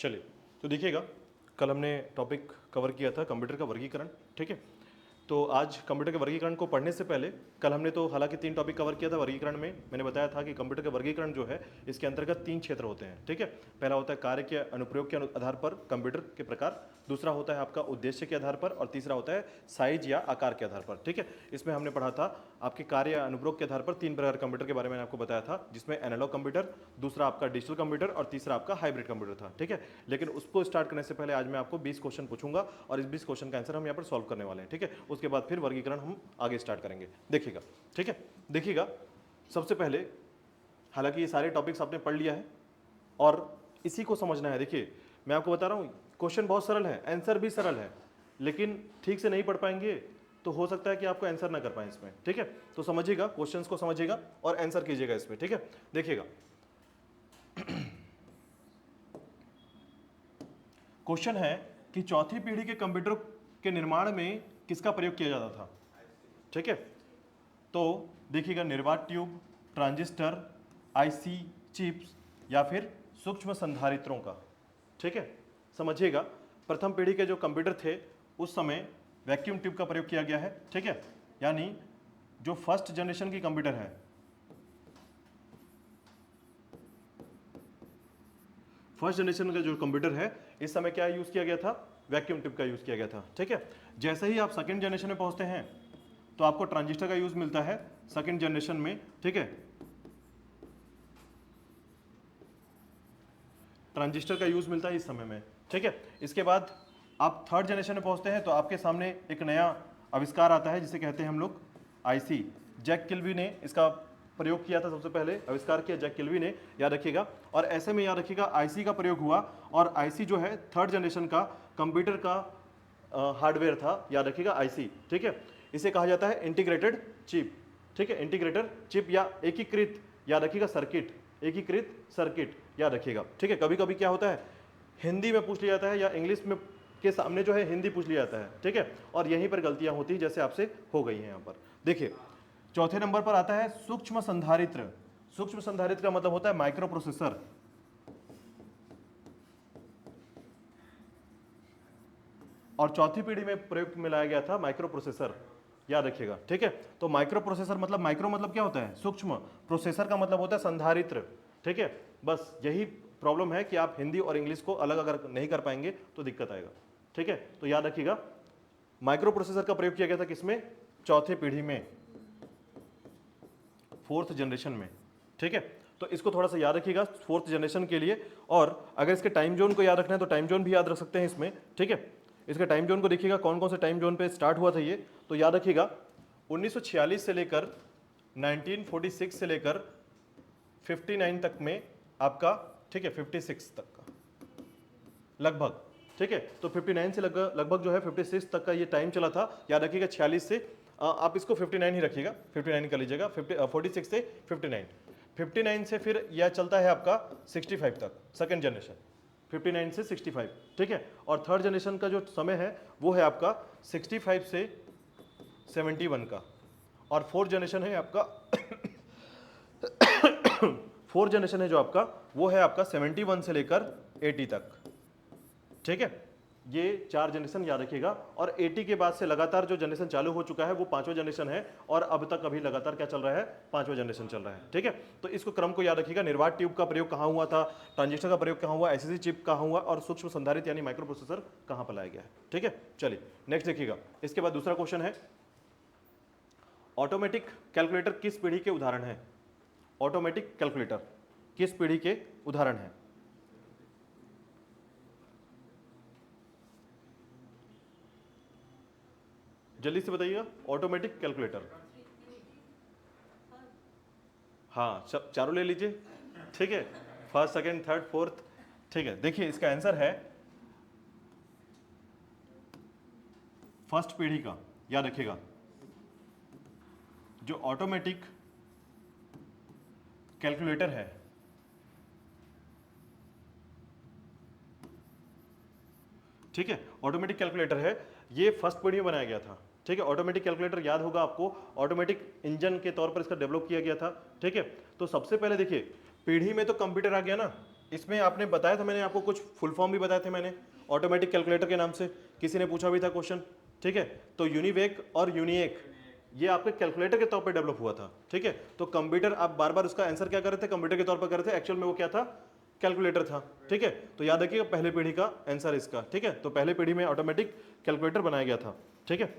चलिए, तो देखिएगा, कल हमने टॉपिक कवर किया था कंप्यूटर का वर्गीकरण, ठीक है। तो आज कंप्यूटर के वर्गीकरण को पढ़ने से पहले कल हमने तो हालांकि 3 टॉपिक कवर किया था वर्गीकरण में। मैंने बताया था कि कंप्यूटर के वर्गीकरण जो है इसके अंतर्गत 3 क्षेत्र होते हैं, ठीक है। पहला होता है कार्य के अनुप्रयोग के आधार पर कंप्यूटर के प्रकार, दूसरा होता है आपका उद्देश्य के आधार पर, और तीसरा होता है साइज या आकार के आधार पर, ठीक है। इसमें हमने पढ़ा था आपके कार्य या अनुप्रयोग के आधार पर 3 प्रकार कंप्यूटर के बारे में आपको बताया था, जिसमें एनालॉग कंप्यूटर, दूसरा आपका डिजिटल कंप्यूटर और तीसरा आपका हाइब्रिड कंप्यूटर था, ठीक है। लेकिन उसको स्टार्ट करने से पहले आज मैं आपको 20 क्वेश्चन पूछूंगा और इस 20 क्वेश्चन का आंसर हम यहाँ पर सॉल्व करने वाले हैं, ठीक है। उसके बाद फिर वर्गीकरण हम आगे स्टार्ट करेंगे, देखिएगा, ठीक है। देखिएगा, सबसे पहले, हालांकि ये सारे टॉपिक्स आपने पढ़ लिया है और इसी को समझना है। देखिए, मैं आपको बता रहा हूँ, क्वेश्चन बहुत सरल है, आंसर भी सरल है, लेकिन ठीक से नहीं पढ़ पाएंगे तो हो सकता है कि आपको आंसर ना कर पाए इसमें, ठीक है। तो समझिएगा, क्वेश्चंस को समझिएगा और आंसर कीजिएगा इसमें, ठीक है। देखिएगा, क्वेश्चन है कि चौथी पीढ़ी के कंप्यूटर के निर्माण में किसका प्रयोग किया जाता था, ठीक है। तो देखिएगा, निर्वात ट्यूब, ट्रांजिस्टर, आईसी, चिप्स या फिर सूक्ष्म संधारित्रों का, ठीक है। समझिएगा, प्रथम पीढ़ी के जो कंप्यूटर थे उस समय वैक्यूम ट्यूब का प्रयोग किया गया है, ठीक है। यानी जो फर्स्ट जनरेशन की कंप्यूटर है, फर्स्ट जनरेशन का जो कंप्यूटर है इस समय क्या यूज किया गया था, वैक्यूम ट्यूब का यूज किया गया था, ठीक है। जैसे ही आप सेकंड जनरेशन में पहुंचते हैं तो आपको ट्रांजिस्टर का यूज मिलता है सेकंड जनरेशन में, ठीक है। ट्रांजिस्टर का यूज मिलता है इस समय में, ठीक है। इसके बाद आप थर्ड जनरेशन में पहुंचते हैं तो आपके सामने एक नया आविष्कार आता है जिसे कहते हैं हम लोग आईसी। जैक किल्वी ने इसका प्रयोग किया था, सबसे पहले आविष्कार किया जैक किल्वी ने, याद रखिएगा। और ऐसे में याद रखिएगा, आईसी का प्रयोग हुआ और आईसी जो है थर्ड जनरेशन का कंप्यूटर का हार्डवेयर था, याद रखिएगा आईसी, ठीक है। इसे कहा जाता है इंटीग्रेटेड चिप, ठीक है। इंटीग्रेटेड चिप या एकीकृत, याद रखिएगा सर्किट, एकीकृत सर्किट, याद रखिएगा, ठीक है। कभी कभी क्या होता है, हिंदी में पूछ लिया जाता है या इंग्लिश में के सामने जो है हिंदी पूछ लिया जाता है, ठीक है। और यहीं पर गलतियां होती हैं जैसे आपसे हो गई हैं यहाँ पर। देखिए, चौथे नंबर पर आता है सूक्ष्म संधारित्र। सूक्ष्म संधारित्र का मतलब होता है माइक्रो प्रोसेसर। और चौथी पीढ़ी में प्रयोग में लाया गया था माइक्रो प्रोसेसर, याद रखिएगा, ठीक है। तो माइक्रो प्रोसेसर मतलब, माइक्रो मतलब क्या होता है, सूक्ष्म, प्रोसेसर का मतलब होता है संधारित्र, ठीक है। बस यही प्रॉब्लम है कि आप हिंदी और इंग्लिश को अलग अगर नहीं कर पाएंगे तो दिक्कत आएगा, ठीक है। तो याद रखिएगा, माइक्रो प्रोसेसर का प्रयोग किया गया था किसमें, चौथे पीढ़ी में, फोर्थ जनरेशन में, ठीक है। तो इसको थोड़ा सा याद रखिएगा फोर्थ जनरेशन के लिए। और अगर इसके टाइम जोन को याद रखना है तो टाइम जोन भी याद रख सकते हैं इसमें, ठीक है। इसके टाइम जोन को देखिएगा, कौन कौन से टाइम जोन पे स्टार्ट हुआ था ये, तो याद रखिएगा 1946 से लेकर 1946 से लेकर 59 तक में आपका, ठीक है, 56 तक का लगभग, ठीक है। तो 59 से लगभग जो है 56 तक का ये टाइम चला था, याद रखिएगा। 46 से आप इसको 59 ही रखिएगा, 59 कर लीजिएगा, 46 से 59, 59 से फिर यह चलता है आपका 65 तक, सेकेंड जनरेशन, 59 से 65, ठीक है। और थर्ड जनरेशन का जो समय है वो है आपका 65 से 71 का। और फोर्थ जनरेशन है आपका फोर्थ जनरेशन है जो आपका, वो है आपका 71 से लेकर 80 तक, ठीक है। ये 4 जनरेशन याद रखिएगा। और 80 के बाद से लगातार जो जनरेशन चालू हो चुका है वो 5वां जनरेशन है, और अब तक अभी लगातार क्या चल रहा है, 5वां जनरेशन चल रहा है, ठीक है। तो इसको क्रम को याद रखिएगा, निर्वात ट्यूब का प्रयोग कहाँ हुआ था, ट्रांजिस्टर का प्रयोग कहाँ हुआ, आईसी चिप कहाँ हुआ, और सूक्ष्म संधारित्र यानी माइक्रो प्रोसेसर कहाँ पर लाया गया है, ठीक है। चलिए नेक्स्ट देखिएगा। इसके बाद दूसरा क्वेश्चन है, ऑटोमेटिक कैलकुलेटर किस पीढ़ी के उदाहरण है। ऑटोमेटिक कैलकुलेटर किस पीढ़ी के उदाहरण है, जल्दी से बताइएगा। ऑटोमेटिक कैलकुलेटर, हाँ, सब चारों ले लीजिए, ठीक है, फर्स्ट सेकंड थर्ड फोर्थ, ठीक है। देखिए, इसका आंसर है फर्स्ट पीढ़ी का, याद रखिएगा। जो ऑटोमेटिक कैलकुलेटर है, ठीक है, ऑटोमेटिक कैलकुलेटर है, ये फर्स्ट पीढ़ी में बनाया गया था, ठीक है। ऑटोमेटिक कैलकुलेटर याद होगा आपको, ऑटोमेटिक इंजन के तौर पर इसका डेवलप किया गया था, ठीक है। तो सबसे पहले देखिए, पीढ़ी में तो कंप्यूटर आ गया ना, इसमें आपने बताया था, मैंने आपको कुछ फुल फॉर्म भी बताए थे मैंने, ऑटोमेटिक कैलकुलेटर के नाम से, किसी ने पूछा भी था क्वेश्चन, ठीक है। तो यूनिवेक और यूनिएक ये आपके कैलकुलेटर के तौर पे डेवलप हुआ था, ठीक है। तो कंप्यूटर आप बार बार उसका आंसर क्या कर रहे थे, कंप्यूटर के तौर पर कर रहे थे, एक्चुअल में वो क्या था, कैलकुलेटर था, ठीक है। तो याद रखिएगा पहले पीढ़ी का आंसर इसका, ठीक है। तो पहले पीढ़ी में ऑटोमेटिक कैलकुलेटर बनाया गया था, ठीक है।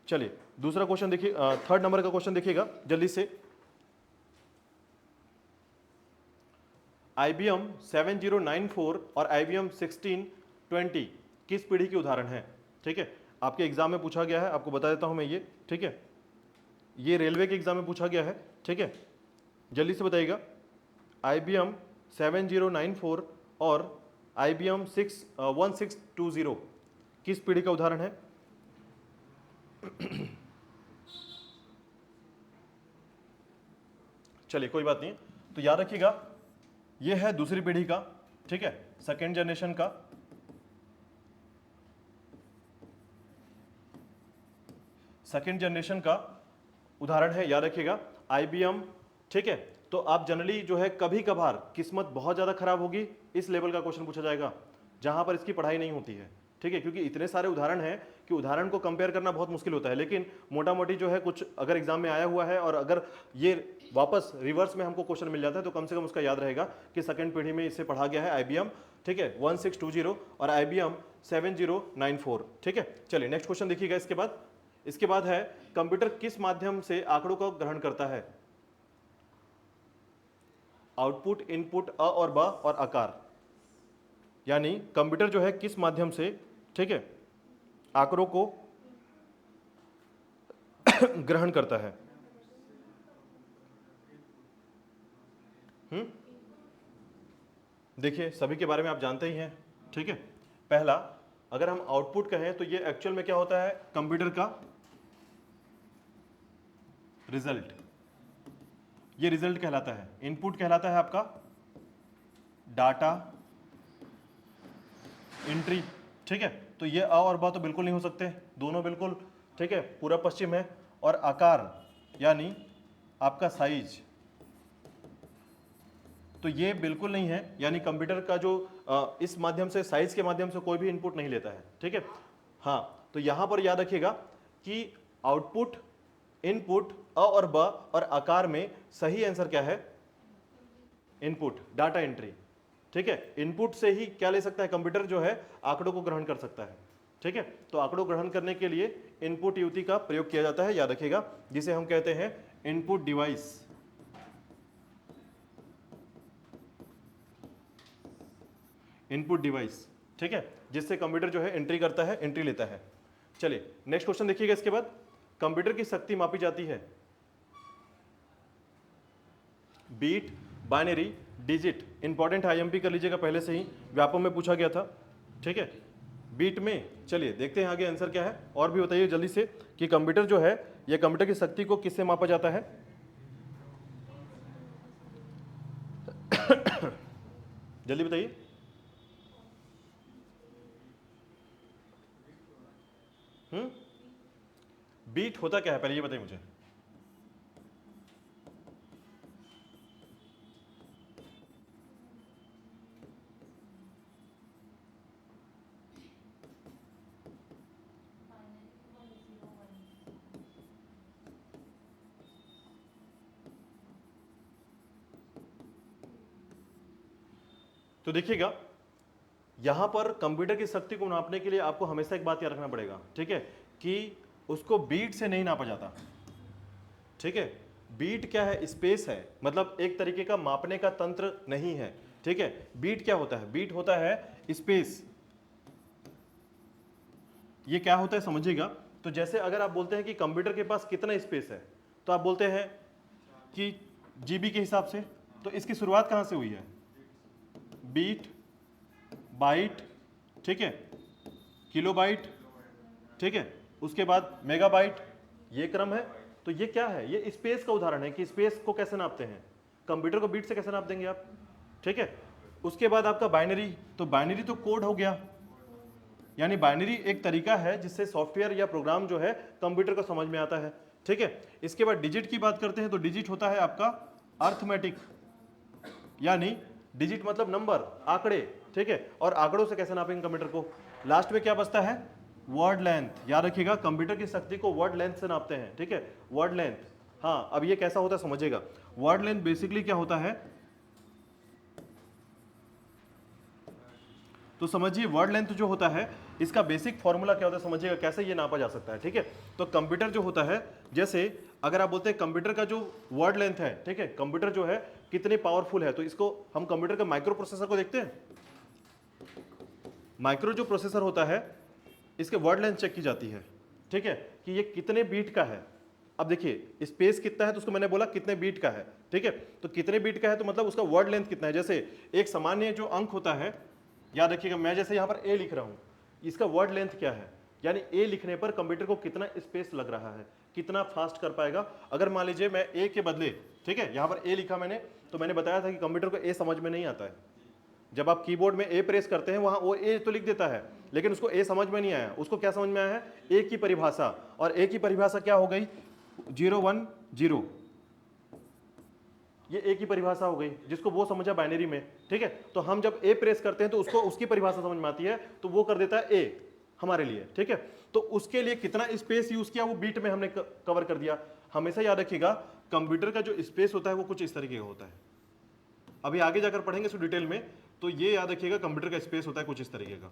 चलिए दूसरा क्वेश्चन देखिए, थर्ड नंबर का क्वेश्चन देखिएगा जल्दी से। IBM 7094 और IBM 1620 किस पीढ़ी के उदाहरण हैं, ठीक है। आपके एग्जाम में पूछा गया है, आपको बता देता हूं मैं ये, ठीक है। ये रेलवे के एग्जाम में पूछा गया है, ठीक है। जल्दी से बताइएगा, IBM 7094 और IBM 1620 किस पीढ़ी का उदाहरण है। चलिए कोई बात नहीं, तो याद रखिएगा ये है दूसरी पीढ़ी का, ठीक है, सेकेंड जनरेशन का। सेकेंड जनरेशन का उदाहरण है, याद रखिएगा IBM, ठीक है। तो आप जनरली जो है कभी कभार किस्मत बहुत ज्यादा खराब होगी, इस लेवल का क्वेश्चन पूछा जाएगा जहां पर इसकी पढ़ाई नहीं होती है, ठीक है। क्योंकि इतने सारे उदाहरण हैं कि उदाहरण को कंपेयर करना बहुत मुश्किल होता है, लेकिन मोटा मोटी जो है कुछ अगर एग्जाम में आया हुआ है और अगर ये वापस रिवर्स में हमको क्वेश्चन मिल जाता है तो कम से कम उसका याद रहेगा कि सेकंड पीढ़ी में इसे पढ़ा गया है IBM, ठीक है, 1620 और IBM 7094, ठीक है। चलिए नेक्स्ट क्वेश्चन देखिएगा। इसके बाद है कंप्यूटर किस माध्यम से आंकड़ों को ग्रहण करता है। आउटपुट, इनपुट, अ और ब और आकार, यानी कंप्यूटर जो है किस माध्यम से, ठीक है, आंकड़ों को ग्रहण करता है। देखिए सभी के बारे में आप जानते ही हैं, ठीक है। पहला, अगर हम आउटपुट कहें तो ये एक्चुअल में क्या होता है, कंप्यूटर का रिजल्ट, ये रिजल्ट कहलाता है। इनपुट कहलाता है आपका डाटा एंट्री, ठीक है। तो ये अ और ब तो बिल्कुल नहीं हो सकते, दोनों बिल्कुल, ठीक है, पूरा पश्चिम है। और आकार यानी आपका साइज, तो ये बिल्कुल नहीं है, यानी कंप्यूटर का जो इस माध्यम से, साइज के माध्यम से कोई भी इनपुट नहीं लेता है, ठीक है। हाँ, तो यहां पर याद रखिएगा कि आउटपुट, इनपुट, अ और ब और आकार में सही आंसर क्या है, इनपुट, डाटा एंट्री, ठीक है। इनपुट से ही क्या ले सकता है कंप्यूटर, जो है आंकड़ों को ग्रहण कर सकता है, ठीक है। तो आंकड़ों ग्रहण करने के लिए इनपुट युक्ति का प्रयोग किया जाता है, याद रखिएगा, जिसे हम कहते हैं इनपुट डिवाइस। इनपुट डिवाइस, ठीक है, जिससे कंप्यूटर जो है एंट्री करता है, एंट्री लेता है। चलिए नेक्स्ट क्वेश्चन देखिएगा। इसके बाद कंप्यूटर की शक्ति मापी जाती है बीट, बाइनरी, डिजिट। इंपॉर्टेंट है, IMP कर लीजिएगा, पहले से ही व्यापक में पूछा गया था, ठीक है। बीट में, चलिए देखते हैं आगे आंसर क्या है। और भी बताइए जल्दी से कि कंप्यूटर जो है, यह कंप्यूटर की शक्ति को किससे मापा जाता है। जल्दी बताइए। बीट होता क्या है, पहले ये बताइए मुझे। तो देखिएगा यहां पर कंप्यूटर की शक्ति को नापने के लिए आपको हमेशा एक बात याद रखना पड़ेगा, ठीक है, कि उसको बीट से नहीं नापा जाता, ठीक है। बीट क्या है, स्पेस है, मतलब एक तरीके का मापने का तंत्र नहीं है, ठीक है। बीट क्या होता है, बीट होता है स्पेस। ये क्या होता है समझिएगा। तो जैसे अगर आप बोलते हैं कि कंप्यूटर के पास कितना स्पेस है, तो आप बोलते हैं कि जीबी के हिसाब से। तो इसकी शुरुआत कहां से हुई है, बीट, बाइट, ठीक है, किलोबाइट, ठीक है, उसके बाद मेगाबाइट, ये क्रम है। तो ये क्या है, ये स्पेस का उदाहरण है कि स्पेस को कैसे नापते हैं, कंप्यूटर को बीट से कैसे नाप देंगे आप, ठीक है। उसके बाद आपका बाइनरी, तो बाइनरी तो कोड हो गया, यानी बाइनरी एक तरीका है जिससे सॉफ्टवेयर या प्रोग्राम जो है कंप्यूटर को समझ में आता है, ठीक है। इसके बाद डिजिट की बात करते हैं, तो डिजिट होता है आपका अर्थमेटिक, यानी डिजिट मतलब नंबर, आंकड़े, ठीक है। और आंकड़ों से कैसे नापेंगे कंप्यूटर को? लास्ट में क्या बचता है? Word length. याद रखिएगा कंप्यूटर की शक्ति को वर्ड लेंथ से नापते हैं, ठीक है, वर्ड लेंथ। हाँ, अब ये कैसा होता है समझिएगा। वर्ड लेंथ बेसिकली क्या होता है, तो समझिए वर्ड लेंथ जो होता है इसका बेसिक फॉर्मूला क्या होता है समझिएगा, कैसे ये नापा जा सकता है, ठीक है। तो कंप्यूटर जो होता है, जैसे अगर आप बोलते हैं कंप्यूटर का जो वर्ड लेंथ है, ठीक है, कंप्यूटर जो है कितने पावरफुल है, तो इसको हम कंप्यूटर के माइक्रो प्रोसेसर को देखते हैं। माइक्रो जो प्रोसेसर होता है इसके वर्ड लेंथ चेक की जाती है, ठीक है, कि ये कितने बीट का है। अब देखिए स्पेस कितना है तो उसको मैंने बोला कितने बीट का है, ठीक है। तो कितने बीट का है तो मतलब उसका वर्ड लेंथ कितना है। जैसे एक सामान्य जो अंक होता है, याद रखिएगा मैं जैसे यहाँ पर ए लिख रहा हूँ, इसका वर्ड लेंथ क्या है, यानी ए लिखने पर कंप्यूटर को कितना स्पेस लग रहा है, कितना फास्ट कर पाएगा। अगर मान लीजिए मैं ए के बदले, ठीक है, यहाँ पर ए लिखा मैंने, तो मैंने बताया था कि कंप्यूटर को ए समझ में नहीं आता है। जब आप कीबोर्ड में ए प्रेस करते हैं वहां वो ए तो लिख देता है, लेकिन उसको ए समझ में नहीं आया। उसको क्या समझ में आया है? ए की परिभाषा। और ए की परिभाषा क्या हो गई? 0 1 0, ये ए की परिभाषा हो गई, जिसको वो समझा बाइनरी में, ठीक है। तो हम जब ए प्रेस करते हैं तो उसको उसकी परिभाषा समझ में आती है, तो वो कर देता है ए हमारे लिए, ठीक है। तो उसके लिए कितना स्पेस यूज किया वो बीट में हमने कवर कर दिया। हमेशा याद रखिएगा कंप्यूटर का जो स्पेस होता है वो कुछ इस तरीके का होता है। अभी आगे जाकर पढ़ेंगे इसको डिटेल में, तो ये याद रखिएगा कंप्यूटर का स्पेस होता है कुछ इस तरीके का।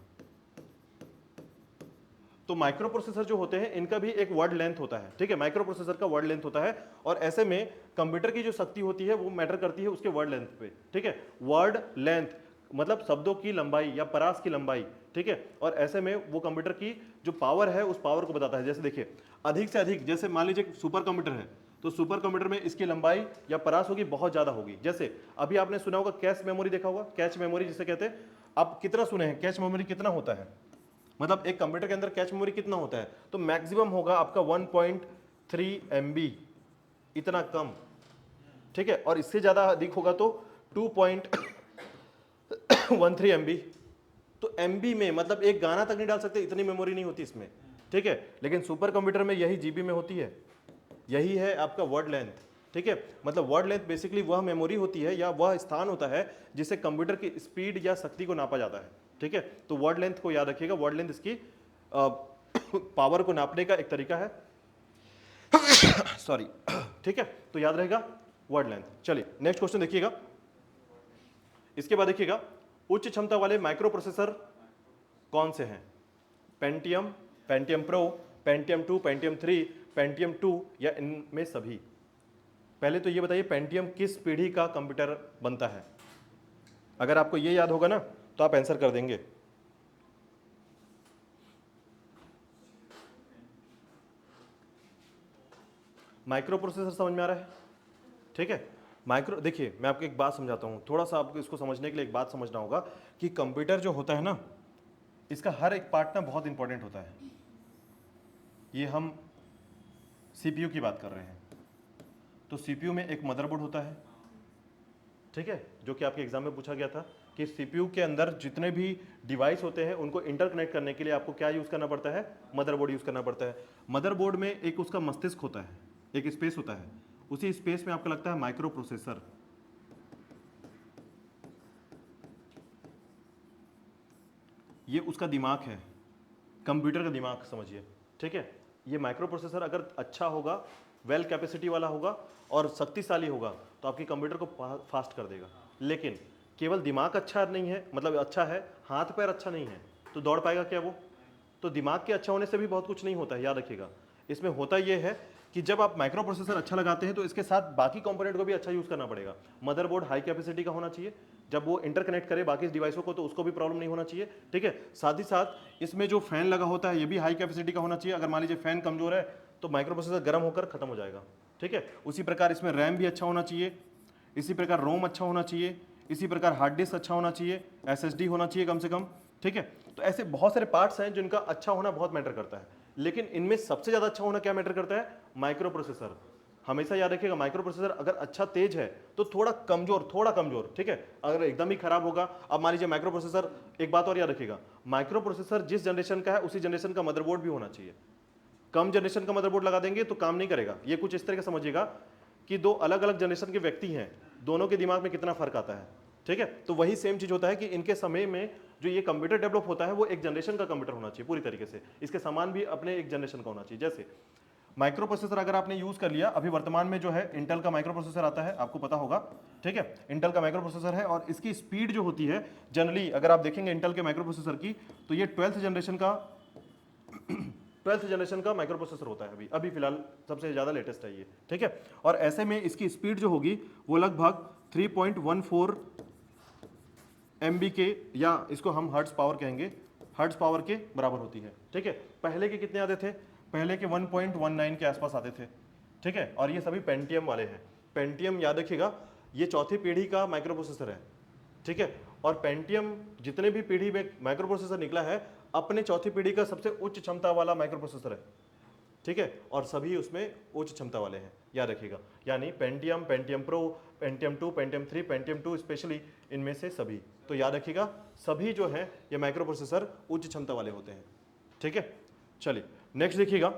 तो माइक्रो प्रोसेसर जो होते हैं इनका भी एक वर्ड लेंथ होता है, ठीक है, माइक्रो प्रोसेसर का वर्ड लेंथ होता है। और ऐसे में कंप्यूटर की जो शक्ति होती है वो मैटर करती है उसके वर्ड लेंथ पे, ठीक है। वर्ड लेंथ मतलब शब्दों की लंबाई या परास की लंबाई, ठीक है। और ऐसे में वो कंप्यूटर की जो पावर है उस पावर को बताता है। जैसे देखिए अधिक से अधिक, जैसे मान लीजिए सुपर कंप्यूटर है, तो सुपर कंप्यूटर में इसकी लंबाई या परास होगी बहुत ज्यादा होगी। जैसे अभी आपने सुना होगा कैश मेमोरी, देखा होगा कैश मेमोरी जिसे कहते हैं। आप कितना सुने हैं कैश मेमोरी कितना होता है, मतलब एक कंप्यूटर के अंदर कैश मेमोरी कितना होता है? तो मैक्सिमम होगा आपका 1.3 MB, इतना कम, ठीक है। और इससे ज्यादा अधिक होगा तो 2.13 MB। तो MB में मतलब एक गाना तक नहीं डाल सकते, इतनी मेमोरी नहीं होती इसमें, ठीक है। लेकिन सुपर कंप्यूटर में यही GB में होती है। यही है आपका वर्ड लेंथ, ठीक है। मतलब वर्ड लेंथ बेसिकली वह मेमोरी होती है या वह स्थान होता है जिससे कंप्यूटर की स्पीड या शक्ति को नापा जाता है, ठीक है। तो वर्ड लेंथ को याद रखिएगा, वर्ड लेंथ इसकी पावर को नापने का एक तरीका है सॉरी, ठीक है। तो याद रहेगा वर्ड लेंथ। चलिए नेक्स्ट क्वेश्चन देखिएगा। इसके बाद देखिएगा उच्च क्षमता वाले माइक्रो प्रोसेसर कौन से हैं? Pentium, Pentium pro, Pentium 2, Pentium 3, Pentium 2 या इनमें सभी? पहले तो ये बताइए पेंटियम किस पीढ़ी का कंप्यूटर बनता है? अगर आपको ये याद होगा ना तो आप आंसर कर देंगे। माइक्रो प्रोसेसर समझ में आ रहा है, ठीक है। माइक्रो, देखिए मैं आपको एक बात समझाता हूँ, थोड़ा सा आपको इसको समझने के लिए एक बात समझना होगा कि कंप्यूटर जो होता है ना, इसका हर एक पार्ट ना बहुत इंपॉर्टेंट होता है। ये हम CPU की बात कर रहे हैं, तो CPU में एक मदरबोर्ड होता है, ठीक है, जो कि आपके एग्जाम में पूछा गया था कि CPU के अंदर जितने भी डिवाइस होते हैं उनको इंटरकनेक्ट करने के लिए आपको क्या यूज करना पड़ता है? मदरबोर्ड यूज करना पड़ता है। मदरबोर्ड में एक उसका मस्तिष्क होता है, एक स्पेस होता है, उसी स्पेस में आपको लगता है माइक्रो प्रोसेसर। ये उसका दिमाग है, कंप्यूटर का दिमाग समझिए, ठीक है। ये माइक्रो प्रोसेसर अगर अच्छा होगा, वेल कैपेसिटी वाला होगा और शक्तिशाली होगा तो आपकी कंप्यूटर को फास्ट कर देगा। लेकिन केवल दिमाग अच्छा नहीं है, मतलब अच्छा है, हाथ पैर अच्छा नहीं है, तो दौड़ पाएगा क्या वो? तो दिमाग के अच्छा होने से भी बहुत कुछ नहीं होता है, याद रखिएगा। इसमें होता यह है कि जब आप माइक्रो प्रोसेसर अच्छा लगाते हैं तो इसके साथ बाकी कंपोनेंट को भी अच्छा यूज करना पड़ेगा। मदरबोर्ड हाई कैपेसिटी का होना चाहिए, जब वो इंटरकनेक्ट करे बाकी डिवाइसों को तो उसको भी प्रॉब्लम नहीं होना चाहिए, ठीक है। साथ ही साथ इसमें जो फैन लगा होता है ये भी हाई कैपेसिटी का होना चाहिए। अगर मान लीजिए फैन कमजोर है तो माइक्रो प्रोसेसर गर्म होकर खत्म हो जाएगा, ठीक है। उसी प्रकार इसमें रैम भी अच्छा होना चाहिए, इसी प्रकार रोम अच्छा होना चाहिए, इसी प्रकार हार्ड डिस्क अच्छा होना चाहिए, SSD होना चाहिए कम से कम, ठीक है। तो ऐसे बहुत सारे पार्ट्स हैं जिनका अच्छा होना बहुत मैटर करता है, लेकिन इनमें सबसे ज्यादा अच्छा होना क्या मैटर करता है? Micro processor. हमेशा याद रखिएगा माइक्रो प्रोसेसर अगर अच्छा तेज है तो थोड़ा कमजोर, ठीक है। अगर एकदम ही खराब होगा, अब मान लीजिए माइक्रो प्रोसेसर, एक बात और याद रखिएगा, माइक्रो प्रोसेसर जिस जनरेशन का है उसी जनरेशन का मदरबोर्ड भी होना चाहिए। कम जनरेशन का मदरबोर्ड लगा देंगे तो काम नहीं करेगा। ये कुछ इस तरह का समझिएगा कि दो अलग अलग जनरेशन के व्यक्ति हैं, दोनों के दिमाग में कितना फर्क आता है। ठीक है। तो वही सेम चीज होता है कि इनके समय में जो ये कंप्यूटर डेवलप होता है वो एक जनरेशन का कंप्यूटर होना चाहिए पूरी तरीके से, इसके समान भी अपने एक जनरेशन का होना चाहिए। जैसे माइक्रो प्रोसेसर अगर आपने यूज कर लिया, अभी वर्तमान में जो है इंटेल का माइक्रो प्रोसेसर आता है, आपको पता होगा, ठीक है। इंटेल का माइक्रो प्रोसेसर है और इसकी स्पीड जो होती है जनरली अगर आप देखेंगे इंटेल के माइक्रो प्रोसेसर की, तो ये 12th जनरेशन का माइक्रो प्रोसेसर होता है अभी अभी फिलहाल सबसे ज्यादा लेटेस्ट है ये, ठीक है। और ऐसे में इसकी स्पीड जो होगी वो लगभग 3.14 MB के, या इसको हम हर्ट्ज पावर कहेंगे, हर्ट्ज पावर के बराबर होती है, ठीक है। पहले के कितने आते थे? पहले के 1.19 के आसपास आते थे, ठीक है। और ये सभी पेंटियम वाले हैं। पेंटियम याद रखिएगा, ये चौथी पीढ़ी का माइक्रो प्रोसेसर है, ठीक है। और पेंटियम जितने भी पीढ़ी में माइक्रो प्रोसेसर निकला है, अपने चौथी पीढ़ी का सबसे उच्च क्षमता वाला माइक्रो प्रोसेसर है, ठीक है। और सभी उसमें उच्च क्षमता वाले हैं, याद रखिएगा। यानी Pentium, Pentium pro, Pentium 2, Pentium 3, Pentium 2 specially, इनमें से सभी, तो याद रखिएगा सभी जो है ये माइक्रो प्रोसेसर उच्च क्षमता वाले होते हैं, ठीक है। चलिए नेक्स्ट देखिएगा।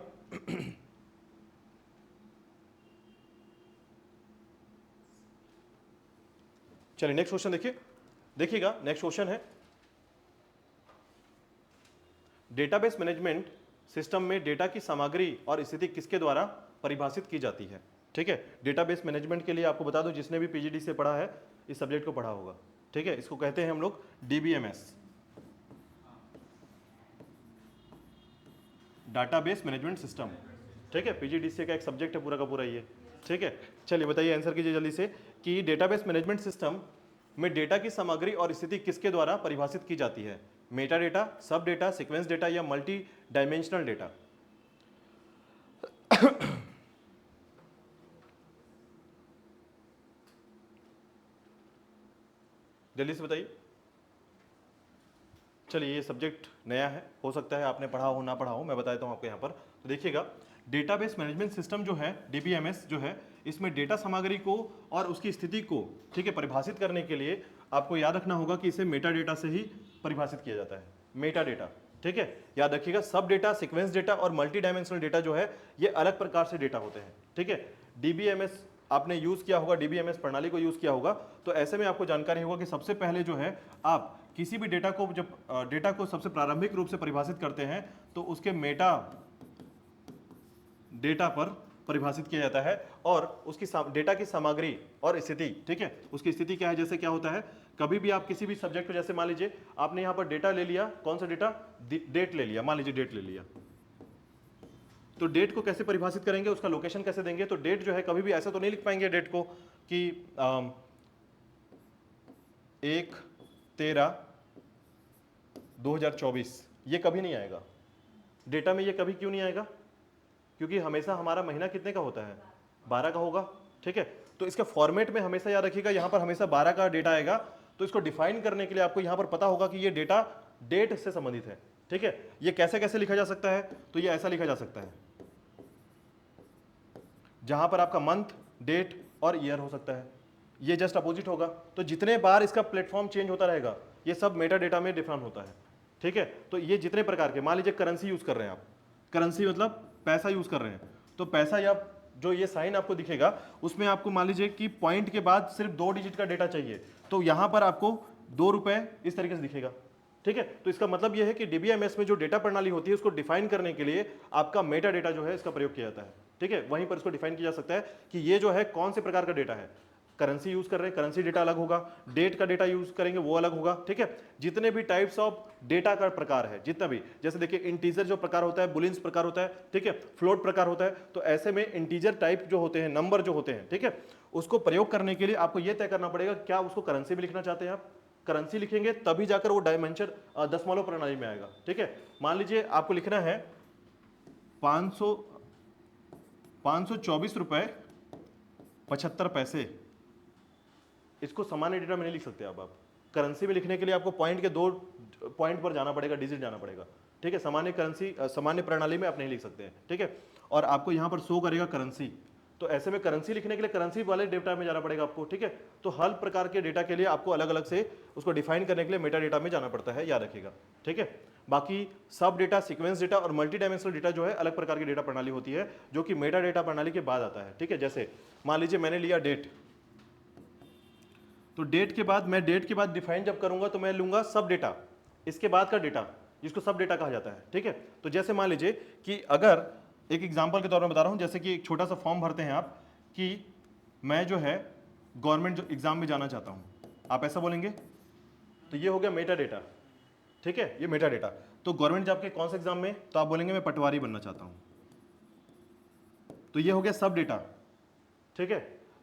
चलिए नेक्स्ट क्वेश्चन देखिएगा नेक्स्ट क्वेश्चन है, डेटाबेस मैनेजमेंट सिस्टम में डेटा की सामग्री और स्थिति किसके द्वारा परिभाषित की जाती है, ठीक है। डेटाबेस मैनेजमेंट के लिए आपको बता दो, जिसने भी पीजीडी से पढ़ा है इस सब्जेक्ट को पढ़ा होगा, ठीक है। इसको कहते हैं हम लोग डीबीएमएस, डाटाबेस मैनेजमेंट सिस्टम, ठीक है। पीजीडीसीए का एक सब्जेक्ट है पूरा का पूरा ये, ठीक है। चलिए बताइए, आंसर कीजिए जल्दी से कि डेटाबेस मैनेजमेंट सिस्टम में डेटा की सामग्री और स्थिति किसके द्वारा परिभाषित की जाती है? मेटा डेटा, सब डेटा, सीक्वेंस डेटा या मल्टी डायमेंशनल डेटा? जल्दी से बताइए। चलिए ये सब्जेक्ट नया है, हो सकता है आपने पढ़ा हो ना पढ़ा हो, मैं बता देता हूँ आपको यहाँ पर। तो देखिएगा, डेटाबेस मैनेजमेंट सिस्टम जो है डीबीएमएस जो है, इसमें डेटा सामग्री को और उसकी स्थिति को, ठीक है, परिभाषित करने के लिए आपको याद रखना होगा कि इसे मेटा डेटा से ही परिभाषित किया जाता है। मेटा डेटा, ठीक है, याद रखिएगा। सब डेटा, सीक्वेंस डेटा और मल्टी डायमेंशनल डेटा जो है ये अलग प्रकार से डेटा होते हैं, ठीक है। डीबीएमएस आपने यूज किया होगा, डीबीएमएस प्रणाली को यूज किया होगा, तो ऐसे में आपको जानकारी होगा कि सबसे पहले जो है आप किसी भी डेटा को, जब डेटा को सबसे प्रारंभिक रूप से परिभाषित करते हैं तो उसके मेटा डेटा पर परिभाषित किया जाता है, और उसकी डेटा की सामग्री और स्थिति, ठीक है, उसकी स्थिति क्या है। जैसे क्या होता है, कभी भी आप किसी भी सब्जेक्ट को, जैसे मान लीजिए आपने यहाँ पर डेटा ले लिया, कौन सा डेटा, डेट ले लिया, मान लीजिए डेट ले लिया, तो डेट को कैसे परिभाषित करेंगे, उसका लोकेशन कैसे देंगे? तो डेट जो है कभी भी ऐसा तो नहीं लिख पाएंगे डेट को कि 1/13/2024, ये कभी नहीं आएगा डेटा में। ये कभी क्यों नहीं आएगा? क्योंकि हमेशा हमारा महीना कितने का होता है, 12 का होगा, ठीक है। तो इसके फॉर्मेट में हमेशा याद रखिएगा, यहाँ पर हमेशा 12 का डेटा आएगा। तो इसको डिफाइन करने के लिए आपको यहाँ पर पता होगा कि ये डेटा डेट से संबंधित है, ठीक है। ये कैसे कैसे लिखा जा सकता है? तो ये ऐसा लिखा जा सकता है, जहां पर आपका मंथ, डेट और ईयर हो सकता है, ये जस्ट अपोजिट होगा। तो जितने बार इसका प्लेटफॉर्म चेंज होता रहेगा, ये सब मेटा डेटा में डिफाइन होता है, ठीक है। तो ये जितने प्रकार के, मान लीजिए करेंसी यूज कर रहे हैं आप, करेंसी मतलब पैसा यूज कर रहे हैं, तो पैसा या जो ये साइन आपको दिखेगा उसमें आपको मान लीजिए कि पॉइंट के बाद सिर्फ 2 डिजिट का डेटा चाहिए, तो यहां पर आपको 2 रुपए इस तरीके से दिखेगा, ठीक है। तो इसका मतलब यह है कि डीबीएमएस में जो डेटा प्रणाली होती है उसको डिफाइन करने के लिए आपका मेटा डेटा जो है इसका प्रयोग किया जाता है, ठीक है। वहीं पर इसको डिफाइन किया जा सकता है कि ये जो है कौन से प्रकार का डेटा है। करेंसी यूज कर रहे हैं, करेंसी डेटा अलग होगा, डेट का डेटा यूज करेंगे वो अलग होगा, ठीक है। जितने भी टाइप्स ऑफ डेटा का प्रकार है, जितना भी, जैसे देखिए इंटीजर जो प्रकार होता है, बुलियंस प्रकार होता है, ठीक है, फ्लोट प्रकार होता है। तो ऐसे में इंटीजर टाइप जो होते हैं, नंबर जो होते हैं, ठीक है, उसको प्रयोग करने के लिए आपको यह तय करना पड़ेगा क्या उसको करेंसी में लिखना चाहते हैं आप। करेंसी लिखेंगे तभी जाकर वो डायमेंशन दशमलव प्रणाली में आएगा, ठीक है। मान लीजिए आपको लिखना है 524 रुपए 75 पैसे, इसको सामान्य डेटा में नहीं लिख सकते आप करेंसी में लिखने के लिए आपको पॉइंट के 2 पॉइंट पर जाना पड़ेगा, डिजिट जाना पड़ेगा, ठीक है। सामान्य करेंसी, सामान्य प्रणाली में आप नहीं लिख सकते हैं, ठीक है। और आपको यहाँ पर शो करेगा करेंसी, तो ऐसे में करेंसी लिखने के लिए करेंसी वाले डेटा में जाना पड़ेगा आपको, ठीक है। तो हर प्रकार के डेटा के लिए आपको अलग अलग से उसको डिफाइन करने के लिए मेटा डेटा में जाना पड़ता है, याद रखिएगा, ठीक है। बाकी सब डेटा, सीक्वेंस डेटा और मल्टी डायमेंशनल डेटा जो है अलग प्रकार की डेटा प्रणाली होती है, जो कि मेटा डेटा प्रणाली के बाद आता है, ठीक है। जैसे मान लीजिए मैंने लिया डेट, तो डेट के बाद, मैं डेट के बाद डिफाइन जब करूंगा तो मैं लूंगा सब डेटा, इसके बाद का डेटा, जिसको सब डेटा कहा जाता है, ठीक है। तो जैसे मान लीजिए कि अगर एक एग्जांपल के तौर में बता रहा हूं, जैसे कि एक छोटा सा फॉर्म भरते हैं आप कि मैं जो है गवर्नमेंट एग्जाम में जाना चाहता हूं, आप ऐसा बोलेंगे, तो ये हो गया मेटा डेटा, ठीक है, ये मेटा डेटा। तो गवर्नमेंट जॉब के कौन से एग्जाम में, तो आप बोलेंगे मैं पटवारी बनना चाहता हूं, तो ये हो गया सब डेटा, ठीक है।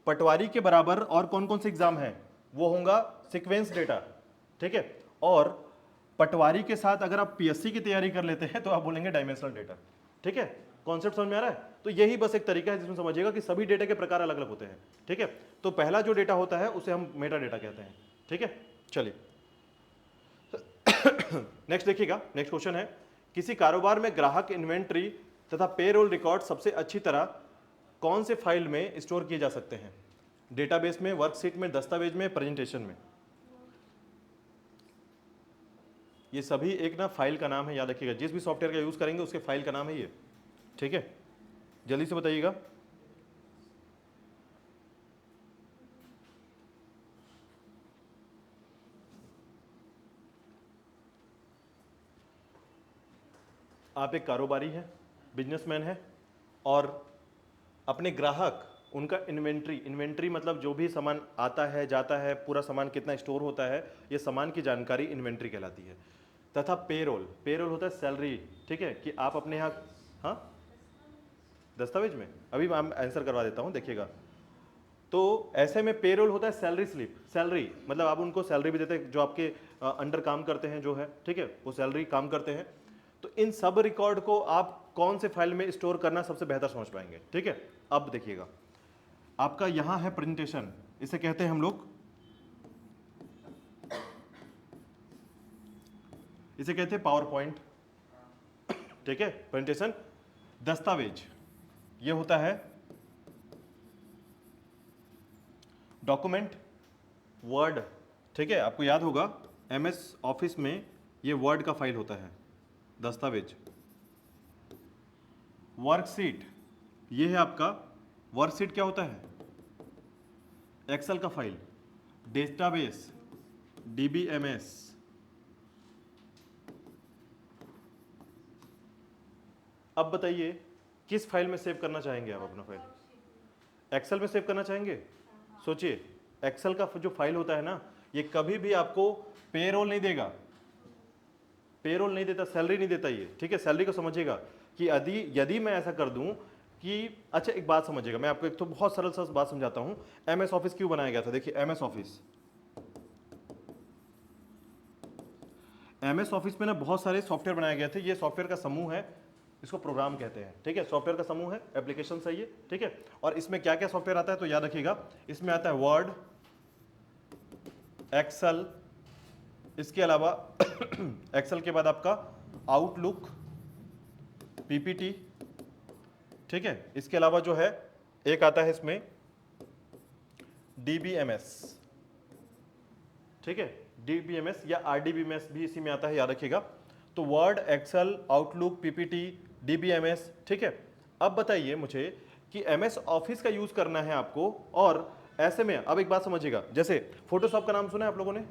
पटवारी के बराबर और कौन कौन से एग्जाम है, वो होगा सीक्वेंस डेटा, ठीक है। और पटवारी के साथ अगर आप पीएससी की तैयारी कर लेते हैं तो आप बोलेंगे डायमेंशनल डेटा, ठीक है। कॉन्सेप्ट समझ में आ रहा है? तो यही बस एक तरीका है जिसमें समझिएगा कि सभी डेटा के प्रकार अलग अलग होते हैं, ठीक है। तो पहला जो डेटा होता है उसे हम मेटा डेटा कहते हैं, ठीक है। चलिए नेक्स्ट देखिएगा, नेक्स्ट क्वेश्चन है, किसी कारोबार में ग्राहक इन्वेंट्री तथा पेरोल रिकॉर्ड सबसे अच्छी तरह कौन से फाइल में स्टोर किए जा सकते हैं? डेटाबेस में, वर्कशीट में, दस्तावेज में, प्रेजेंटेशन में। ये सभी एक ना फाइल का नाम है, याद रखिएगा, जिस भी सॉफ्टवेयर का यूज करेंगे उसके फाइल का नाम है ये, ठीक है। जल्दी से बताइएगा। आप एक कारोबारी हैं, बिजनेसमैन हैं, और अपने ग्राहक, उनका इन्वेंट्री, इन्वेंट्री मतलब जो भी सामान आता है जाता है, पूरा सामान कितना स्टोर होता है, ये सामान की जानकारी इन्वेंट्री कहलाती है। तथा पेरोल, पेरोल होता है सैलरी, ठीक है, कि आप अपने यहाँ, हाँ दस्तावेज में, अभी मैं आंसर करवा देता हूँ, देखिएगा। तो ऐसे में पेरोल होता है सैलरी स्लिप, सैलरी मतलब आप उनको सैलरी भी देते हैं, जो आपके अंडर काम करते हैं जो है, ठीक है, वो सैलरी काम करते हैं। तो इन सब रिकॉर्ड को आप कौन से फाइल में स्टोर करना सबसे बेहतर समझ पाएंगे, ठीक है। अब देखिएगा, आपका यहां है प्रेजेंटेशन, इसे कहते हैं हम लोग, इसे कहते हैं पावर पॉइंट, ठीक है, प्रेजेंटेशन। दस्तावेज ये होता है डॉक्यूमेंट, वर्ड, ठीक है, आपको याद होगा एमएस ऑफिस में ये वर्ड का फाइल होता है, दस्तावेज। वर्कशीट ये है आपका, वर्कशीट क्या होता है, एक्सेल का फाइल। डेटाबेस डीबीएमएस, अब बताइए किस फाइल में सेव करना चाहेंगे आप अपना फाइल? एक्सेल में सेव करना चाहेंगे? सोचिए, एक्सेल का जो फाइल होता है ना, ये कभी भी आपको पेरोल नहीं देगा, पेरोल नहीं देता, सैलरी नहीं देता ये, ठीक है। सैलरी को समझिएगा कि यदि मैं ऐसा कर दूं कि, अच्छा एक बात समझिएगा, मैं आपको एक तो बहुत सरल सा बात समझाता हूं। एमएस ऑफिस क्यों बनाया गया था? देखिए एमएस ऑफिस, एमएस ऑफिस में ना बहुत सारे सॉफ्टवेयर बनाए गए थे, ये सॉफ्टवेयर का समूह है, इसको प्रोग्राम कहते हैं, ठीक है। सॉफ्टवेयर का समूह है, एप्लीकेशन है ये, ठीक है। और इसमें क्या क्या सॉफ्टवेयर आता है तो याद रखिएगा, इसमें आता है वर्ड, एक्सेल, इसके अलावा एक्सेल के बाद आपका आउटलुक, पीपीटी, ठीक है। इसके अलावा जो है एक आता है इसमें डीबीएमएस, ठीक है, डीबीएमएस या आरडीबीएमएस भी इसी में आता है, याद रखिएगा। तो Word, Excel, Outlook, PPT, DBMS, ठीक है। अब बताइए मुझे कि एमएस ऑफिस का यूज करना है आपको, और ऐसे में अब एक बात समझिएगा, जैसे फोटोशॉप का नाम सुना है आप लोगों ने?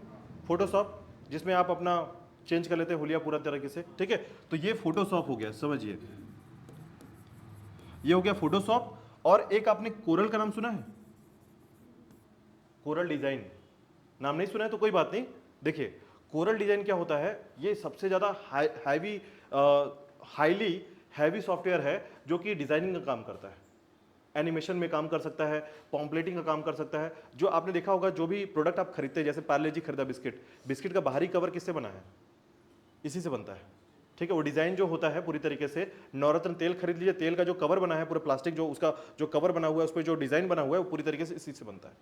फोटोशॉप जिसमें आप अपना चेंज कर लेते हैं हुलिया पूरा तरीके से, ठीक है। तो ये फोटोशॉप हो गया, समझिए, ये हो गया फोटोशॉप। और एक आपने कोरल का नाम सुना है? कोरल डिजाइन नाम नहीं सुना है तो कोई बात नहीं, देखिए कोरल डिजाइन क्या होता है, ये सबसे ज्यादा हाईली हैवी सॉफ्टवेयर है जो कि डिजाइनिंग का काम करता है, एनिमेशन में काम कर सकता है, पॉम्पलेटिंग का काम कर सकता है। जो आपने देखा होगा, जो भी प्रोडक्ट आप खरीदते हैं, जैसे पार्ले जी खरीदा बिस्किट, बिस्किट का बाहरी कवर किससे बना है? इसी से बनता है, ठीक है। वो डिजाइन जो होता है पूरी तरीके से, नवरत्न तेल खरीद लीजिए, तेल का जो कवर बना है पूरा प्लास्टिक, जो उसका जो कवर बना हुआ है, उस पर जो डिजाइन बना हुआ है वो पूरी तरीके से इसी से बनता है,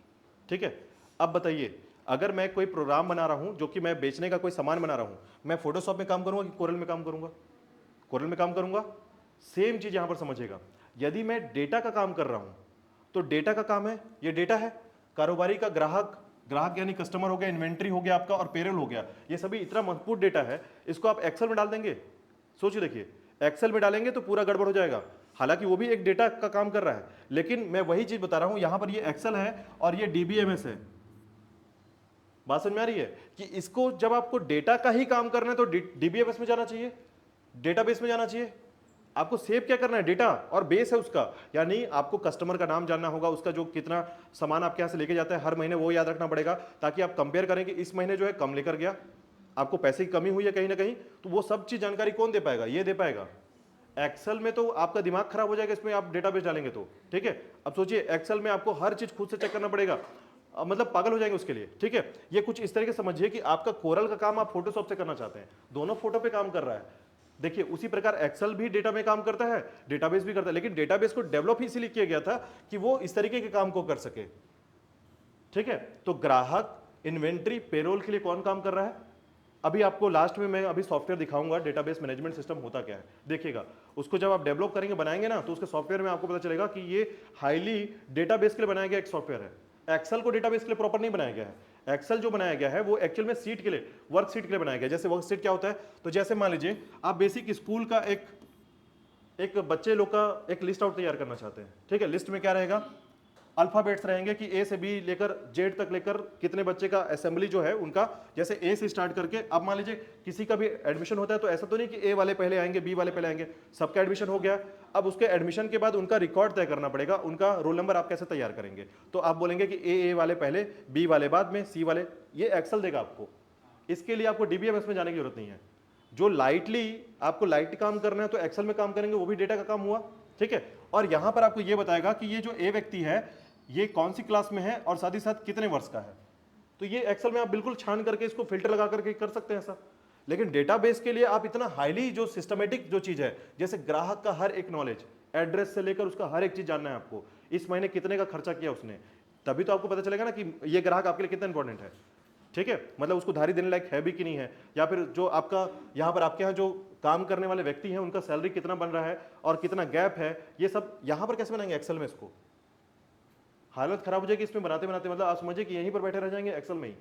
ठीक है। अब बताइए, अगर मैं कोई प्रोग्राम बना रहा हूं, जो कि मैं बेचने का कोई सामान बना रहा हूं, मैं फोटोशॉप में काम करूंगा कि कोरल में काम करूंगा? कोरल में काम करूंगा। सेम चीज यहां पर समझिएगा, यदि मैं डेटा का काम कर रहा हूं तो डेटा का काम है, ये डेटा है कारोबारी का, ग्राहक, ग्राहक यानी कस्टमर हो गया, इन्वेंट्री हो गया आपका, और पेरोल हो गया, ये सभी इतना महत्वपूर्ण डेटा है, इसको आप एक्सेल में डाल देंगे? सोचिए, देखिए एक्सेल में डालेंगे तो पूरा गड़बड़ हो जाएगा। हालांकि वो भी एक डेटा का काम कर रहा है, लेकिन मैं वही चीज बता रहा हूं, यहां पर ये एक्सेल है और ये डीबीएमएस है, बात समझ में आ रही है कि इसको जब आपको डेटा का ही काम करना है तो डीबीएमएस में जाना चाहिए, डेटाबेस में जाना चाहिए। आपको सेव क्या करना है, डेटा, और बेस है उसका, यानी आपको कस्टमर का नाम जानना होगा, उसका जो कितना सामान आपके यहाँ से लेके जाता है हर महीने वो याद रखना पड़ेगा, ताकि आप कंपेयर करें कि इस महीने जो है कम लेकर गया, आपको पैसे की कमी हुई है कहीं ना कहीं, तो वो सब चीज जानकारी कौन दे पाएगा, ये दे पाएगा। एक्सेल में तो आपका दिमाग खराब हो जाएगा इसमें आप डेटाबेस डालेंगे तो, ठीक है। अब सोचिए एक्सेल में आपको हर चीज खुद से चेक करना पड़ेगा, मतलब पागल हो जाएंगे उसके लिए, ठीक है। ये कुछ इस तरीके से समझिए कि आपका कोरल का काम आप फोटोशॉप से करना चाहते हैं, दोनों फोटो पे काम कर रहा है। देखिए उसी प्रकार एक्सेल भी डेटा में काम करता है, डेटाबेस भी करता है, लेकिन डेटाबेस को डेवलप इसीलिए किया गया था कि वो इस तरीके के काम को कर सके, ठीक है। तो ग्राहक, इन्वेंट्री, पेरोल के लिए कौन काम कर रहा है? अभी आपको लास्ट में मैं अभी सॉफ्टवेयर दिखाऊंगा डेटाबेस मैनेजमेंट सिस्टम होता क्या है, देखिएगा। उसको जब आप डेवलप करेंगे, बनाएंगे ना, तो उसके सॉफ्टवेयर में आपको पता चलेगा कि ये हाईली डेटाबेस के लिए बनाया गया एक सॉफ्टवेयर है। एक्सेल को डेटाबेस के लिए प्रॉपर नहीं बनाया गया है। एक्सेल जो बनाया गया है वो एक्चुअल में सीट के लिए, वर्क सीट के लिए बनाया गया है। जैसे वर्क सीट क्या होता है, तो जैसे मान लीजिए आप बेसिक स्कूल का एक बच्चे लोग का एक लिस्ट आउट तैयार करना चाहते हैं, ठीक है। लिस्ट में क्या रहेगा, अल्फाबेट्स रहेंगे कि ए से बी लेकर जेड तक लेकर कितने बच्चे का असेंबली जो है उनका, जैसे ए से स्टार्ट करके, अब मान लीजिए किसी का भी एडमिशन होता है तो ऐसा तो नहीं कि ए वाले पहले आएंगे बी वाले पहले आएंगे, सबका एडमिशन हो गया। अब उसके एडमिशन के बाद उनका रिकॉर्ड तय करना पड़ेगा, उनका रोल नंबर आप कैसे तैयार करेंगे, तो आप बोलेंगे कि ए वाले पहले, बी वाले बाद में, सी वाले, ये एक्सेल देगा आपको। इसके लिए आपको डीबीएमएस में जाने की जरूरत नहीं है। जो आपको लाइट काम करना है तो एक्सेल में काम करेंगे, वो भी डेटा का काम हुआ, ठीक है। और यहां पर आपको ये बताएगा कि ये जो ए व्यक्ति है ये कौन सी क्लास में है और साथ ही साथ कितने वर्ष का है। तो ये एक्सेल में आप बिल्कुल छान करके इसको फिल्टर लगा करके कर सकते हैं ऐसा। लेकिन डेटाबेस के लिए आप इतना हाईली जो सिस्टमेटिक जो चीज है, जैसे ग्राहक का हर एक नॉलेज, एड्रेस से लेकर उसका हर एक चीज जानना है आपको, इस महीने कितने का खर्चा किया उसने, तभी तो आपको पता चलेगा ना कि ये ग्राहक आपके लिए कितना इंपॉर्टेंट है, ठीक है। मतलब उसको धारी देने लायक है भी कि नहीं है, या फिर जो आपका यहाँ पर आपके यहाँ जो काम करने वाले व्यक्ति हैं उनका सैलरी कितना बन रहा है और कितना गैप है, ये सब यहाँ पर कैसे बनाएंगे एक्सेल में। इसको हालत खराब हो जाएगी इसमें बनाते बनाते, मतलब आप समझिए कि यहीं पर बैठे रह जाएंगे एक्सेल में ही।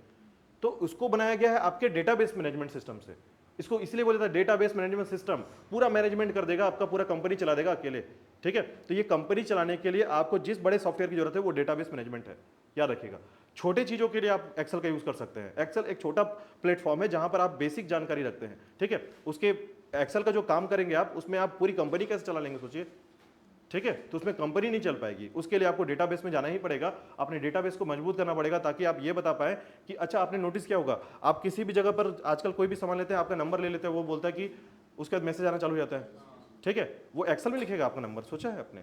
तो उसको बनाया गया है आपके डेटाबेस मैनेजमेंट सिस्टम से। इसको इसलिए बोला था डेटाबेस मैनेजमेंट सिस्टम, पूरा मैनेजमेंट कर देगा आपका, पूरा कंपनी चला देगा अकेले, ठीक है। तो ये कंपनी चलाने के लिए आपको जिस बड़े सॉफ्टवेयर की जरूरत है वो डेटाबेस मैनेजमेंट है, याद रखिएगा। छोटे चीजों के लिए आप एक्सेल का यूज कर सकते हैं। एक्सेल एक छोटा प्लेटफॉर्म है जहां पर आप बेसिक जानकारी रखते हैं, ठीक है। उसके एक्सेल का जो काम करेंगे आप, उसमें आप पूरी कंपनी कैसे चला लेंगे सोचिए, ठीक है। तो उसमें कंपनी नहीं चल पाएगी, उसके लिए आपको डेटाबेस में जाना ही पड़ेगा, अपने डेटाबेस को मजबूत करना पड़ेगा, ताकि आप ये बता पाए कि अच्छा आपने नोटिस किया होगा, आप किसी भी जगह पर आजकल कोई भी सामान लेते हैं, आपका नंबर ले लेते हैं, वो बोलता है कि उसके बाद मैसेज आना चालू हो जाता है, ठीक है। वो एक्सेल में लिखेगा आपका नंबर, सोचा है आपने,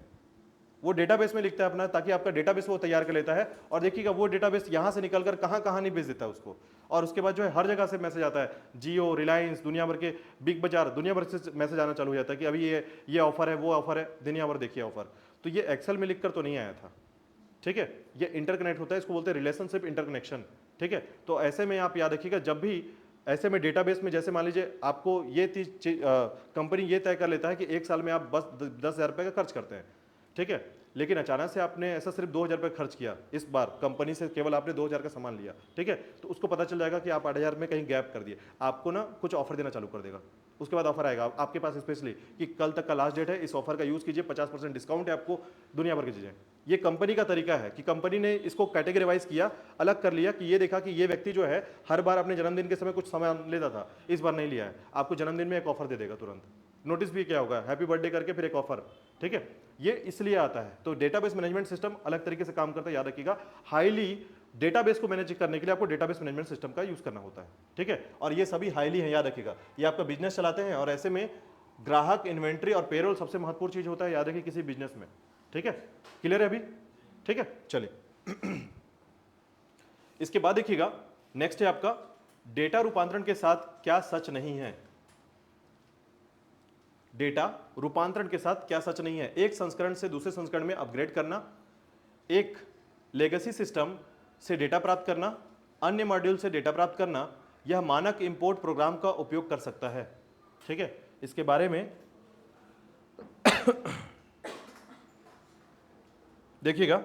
वो डेटाबेस में लिखता है अपना, ताकि आपका डेटाबेस वो तैयार कर लेता है। और देखिएगा वो डेटाबेस यहाँ से निकलकर कहाँ कहाँ नहीं भेज देता है उसको, और उसके बाद जो है हर जगह से मैसेज आता है, जियो, रिलायंस, दुनिया भर के बिग बाजार, दुनिया भर से मैसेज आना चालू हो जाता है कि अभी ये ऑफर है, वो ऑफर है, दुनिया भर देखिए ऑफर। तो ये एक्सेल में लिखकर तो नहीं आया था, ठीक है। ये इंटरकनेक्ट होता है, इसको बोलते हैं रिलेशनशिप इंटरकनेक्शन, ठीक है। तो ऐसे में आप याद रखिएगा, जब भी ऐसे में डेटाबेस में, जैसे मान लीजिए आपको ये कंपनी ये तय कर लेता है कि एक साल में आप बस 10,000 रुपये का खर्च करते हैं, ठीक है। लेकिन अचानक से आपने ऐसा सिर्फ 2,000 रुपये खर्च किया, इस बार कंपनी से केवल आपने 2,000 का सामान लिया, ठीक है। तो उसको पता चल जाएगा कि आप 8,000 में कहीं गैप कर दिए, आपको ना कुछ ऑफर देना चालू कर देगा। उसके बाद ऑफर आएगा आपके पास स्पेशली कि कल तक का लास्ट डेट है, इस ऑफर का यूज कीजिए, 50% डिस्काउंट है आपको, दुनिया भर की चीजें। ये कंपनी का तरीका है कि कंपनी ने इसको कैटेगरीवाइज किया, अलग कर लिया, कि ये देखा कि ये व्यक्ति जो है हर बार अपने जन्मदिन के समय कुछ सामान लेता था, इस बार नहीं लिया है, आपको जन्मदिन में एक ऑफर दे देगा तुरंत। नोटिस भी क्या होगा, हैप्पी बर्थडे करके फिर एक ऑफर, ठीक है। ये इसलिए आता है। तो डेटाबेस मैनेजमेंट सिस्टम अलग तरीके से काम करता है, याद रखिएगा। हाईली डेटाबेस को मैनेज करने के लिए आपको डेटाबेस मैनेजमेंट सिस्टम का यूज करना होता है, ठीक है। और ये सभी हाईली है, याद रखिएगा। ये आपका बिजनेस चलाते हैं, और ऐसे में ग्राहक, इन्वेंट्री और पेरोल सबसे महत्वपूर्ण चीज होता है, याद रखिए, किसी बिजनेस में, ठीक है। क्लियर है अभी, ठीक है। चलिए इसके बाद देखिएगा, नेक्स्ट है आपका डेटा रूपांतरण के साथ क्या सच नहीं है। डेटा रूपांतरण के साथ क्या सच नहीं है। एक संस्करण से दूसरे संस्करण में अपग्रेड करना, एक लेगेसी सिस्टम से डेटा प्राप्त करना, अन्य मॉड्यूल से डेटा प्राप्त करना, यह मानक इंपोर्ट प्रोग्राम का उपयोग कर सकता है, ठीक है। इसके बारे में देखिएगा,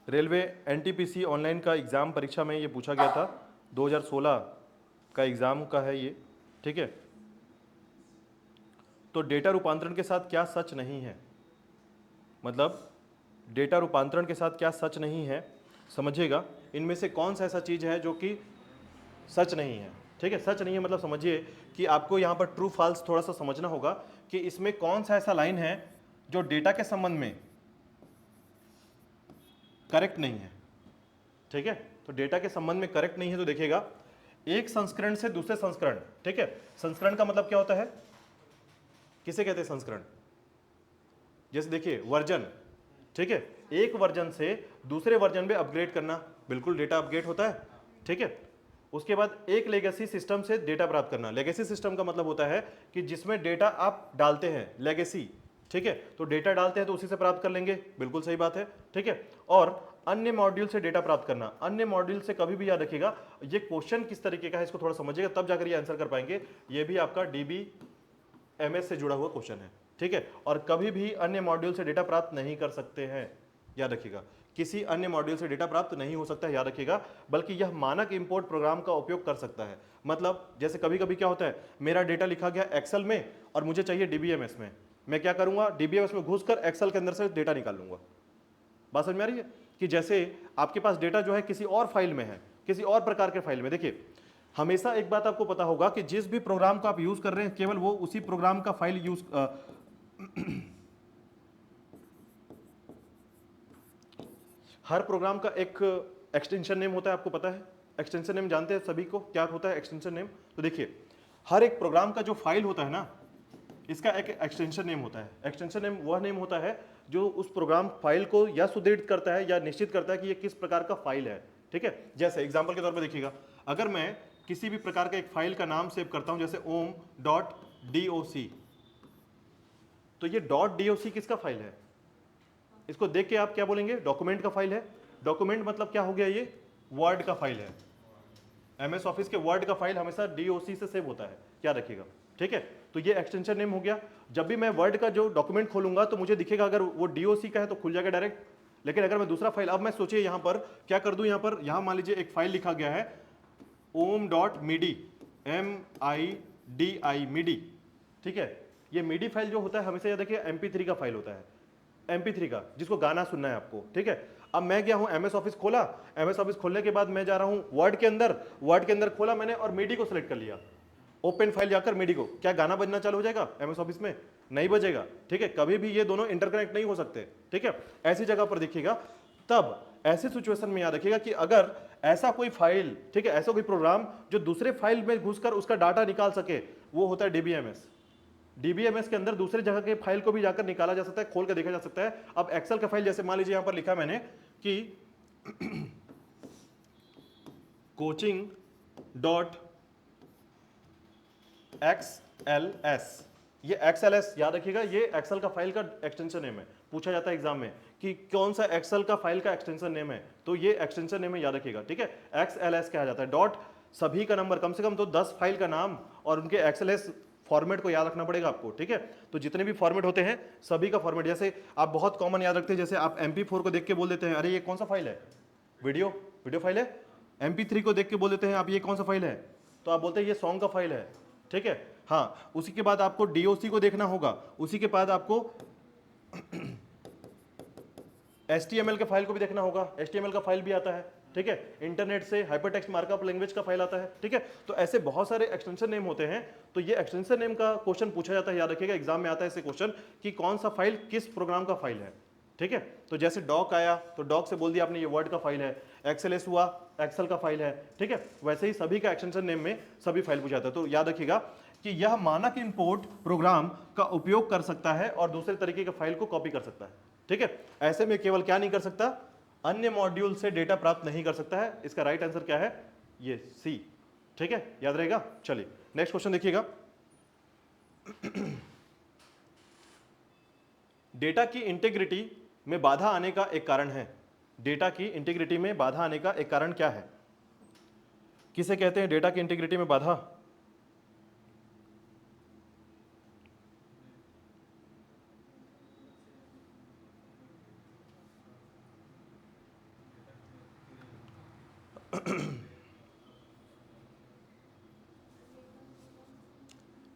रेलवे एनटीपीसी ऑनलाइन का एग्जाम परीक्षा में ये पूछा गया था, 2016 का एग्जाम का है ये, ठीक है। तो डेटा रूपांतरण के साथ क्या सच नहीं है, मतलब डेटा रूपांतरण के साथ क्या सच नहीं है। समझिएगा इनमें से कौन सा ऐसा चीज है जो कि सच नहीं है। ठीक है, सच नहीं है मतलब समझिए कि आपको यहां पर ट्रू फॉल्स थोड़ा सा समझना होगा कि इसमें कौन सा ऐसा लाइन है जो डेटा के संबंध में करेक्ट नहीं है। ठीक है, तो डेटा के संबंध में करेक्ट नहीं है तो देखिएगा एक संस्करण से दूसरे संस्करण। ठीक है, संस्करण का मतलब क्या होता है, किसे कहते हैं संस्करण? जैसे देखिए वर्जन। ठीक है, एक वर्जन से दूसरे वर्जन में अपग्रेड करना, बिल्कुल डेटा अपग्रेड होता है। ठीक है, उसके बाद एक लेगेसी सिस्टम से डेटा प्राप्त करना। लेगेसी सिस्टम का मतलब होता है कि जिसमें डेटा आप डालते हैं, लेगेसी। ठीक है, तो डेटा डालते हैं तो उसी से प्राप्त कर लेंगे, बिल्कुल सही बात है। ठीक है, और अन्य मॉड्यूल से डेटा प्राप्त करना। अन्य मॉड्यूल से कभी भी याद रखिएगा ये क्वेश्चन किस तरीके का है इसको थोड़ा समझिएगा तब जाकर ये आंसर कर पाएंगे। ये भी आपका DBMS से जुड़ा हुआ क्वेश्चन है। ठीक है, और कभी भी अन्य मॉड्यूल से डेटा प्राप्त नहीं कर सकते हैं, याद रखिएगा किसी अन्य मॉड्यूल से डेटा प्राप्त नहीं हो सकता है, याद रखिएगा। बल्कि यह मानक इंपोर्ट प्रोग्राम का उपयोग कर सकता है। मतलब जैसे कभी कभी क्या होता है, मेरा डेटा लिखा गया एक्सेल में और मुझे चाहिए DBMS में, मैं क्या करूंगा, DBMS में घुसकर एक्सेल के अंदर से डेटा निकाल लूंगा। बात समझ में आ रही है कि जैसे आपके पास डेटा जो है किसी और फाइल में है, किसी और प्रकार के फाइल में। देखिए हमेशा एक बात आपको पता होगा कि जिस भी प्रोग्राम को आप यूज कर रहे हैं केवल वो उसी प्रोग्राम का फाइल यूज हर प्रोग्राम का एक एक्सटेंशन नेम होता है, आपको पता है एक्सटेंशन नेम जानते हैं सभी को क्या होता है एक्सटेंशन नेम? तो देखिए हर एक प्रोग्राम का जो फाइल होता है ना, इसका एक एक्सटेंशन नेम होता है। एक्सटेंशन नेम वह नेम होता है जो उस प्रोग्राम फाइल को या सुदृढ़ करता है या निश्चित करता है कि ये किस प्रकार का फाइल है। ठीक है, जैसे एग्जांपल के तौर पर देखिएगा, अगर मैं किसी भी प्रकार का एक फाइल का नाम सेव करता हूं जैसे om.doc, तो ये .doc किसका फाइल है? इसको देख के आप क्या बोलेंगे, डॉक्यूमेंट का फाइल है। डॉक्यूमेंट मतलब क्या हो गया, ये वर्ड का फाइल है। MS ऑफिस के वर्ड का फाइल हमेशा DOC से सेव होता है, याद रखिएगा। ठीक है, तो ये एक्सटेंशन नेम हो गया। जब भी मैं वर्ड का जो डॉक्यूमेंट खोलूंगा तो मुझे दिखेगा, अगर वो DOC का है तो खुल जाएगा डायरेक्ट। लेकिन अगर मैं दूसरा फाइल, अब मैं सोचिए यहां पर क्या कर दूं, यहां मान लीजिए एक फाइल लिखा गया है om.midi, MIDI, MIDI। ठीक है, ये MIDI फाइल जो होता है हमेशा याद रखिए MP3 का फाइल होता है, MP3 का, जिसको गाना सुनना है आपको। ठीक है, अब मैं गया हूं MS ऑफिस खोला, MS ऑफिस खोलने के बाद मैं जा रहा हूं वर्ड के अंदर खोला मैंने और MIDI को सिलेक्ट कर लिया। ओपन फाइल जाकर MIDI को, क्या गाना बजना चालू हो जाएगा MS ऑफिस में? नहीं बजेगा। ठीक है, कभी भी ये दोनों इंटरकनेक्ट नहीं हो सकते। ठीक है, ऐसी जगह पर देखिएगा, तब ऐसी सिचुएशन में याद रखिएगा कि अगर ऐसा कोई फाइल, ठीक है, ऐसा कोई प्रोग्राम जो दूसरे फाइल में घुसकर उसका डाटा निकाल सके, वो होता है DBMS। DBMS के अंदर दूसरे जगह के फाइल को भी जाकर निकाला जा सकता है, खोल कर देखा जा सकता है। अब एक्सेल का फाइल जैसे मान लीजिए यहां पर लिखा मैंने कि coaching.xls, ये XLS याद रखिएगा, ये एक्सेल का फाइल का एक्सटेंशन नेम है। पूछा जाता है एग्जाम में कि कौन सा एक्सेल का फाइल का एक्सटेंशन नेम है, तो ये एक्सटेंशन नेम है, याद रखिएगा। ठीक है, XLS कहा जाता है। डॉट सभी का नंबर, कम से कम तो 10 फाइल का नाम और उनके XLS फॉर्मेट को याद रखना पड़ेगा आपको। ठीक है, तो जितने भी फॉर्मेट होते हैं सभी का फॉर्मेट, जैसे आप बहुत कॉमन याद रखते हैं, जैसे आप MP4 को देख के बोल देते हैं अरे ये कौन सा फाइल है, वीडियो फाइल है। MP3 को देख के बोल देते हैं आप ये कौन सा फाइल है, तो आप बोलते हैं ये सॉन्ग का फाइल है। ठीक है, हाँ, उसी के बाद आपको DOC को देखना होगा, उसी के बाद आपको HTML के फाइल को भी देखना होगा, HTML का फाइल भी आता है। ठीक है, इंटरनेट से हाइपरटेक्स्ट मार्कअप लैंग्वेज का फाइल आता है। ठीक है, तो ऐसे बहुत सारे एक्सटेंशन नेम होते हैं। तो ये एक्सटेंशन नेम का क्वेश्चन पूछा जाता है, याद रखिएगा एग्जाम में आता है ऐसे क्वेश्चन कि कौन सा फाइल किस प्रोग्राम का फाइल है। ठीक है, तो जैसे डॉक आया तो डॉक से बोल दिया आपने ये वर्ड का फाइल है, XLS हुआ एक्सेल का फाइल है। ठीक है, वैसे ही सभी का एक्सटेंशन नेम में सभी फाइल पूछा जाता है। तो याद रखिएगा कि यह मानक इंपोर्ट प्रोग्राम का उपयोग कर सकता है और दूसरे तरीके के फाइल को कॉपी कर सकता है। ठीक है, ऐसे में केवल क्या नहीं कर सकता, अन्य मॉड्यूल से डेटा प्राप्त नहीं कर सकता है। इसका राइट आंसर क्या है, ये C। ठीक है, याद रहेगा। चलिए नेक्स्ट क्वेश्चन देखिएगा। डेटा की इंटीग्रिटी में बाधा आने का एक कारण है, डेटा की इंटीग्रिटी में बाधा आने का एक कारण क्या है? किसे कहते हैं डेटा की इंटीग्रिटी में बाधा?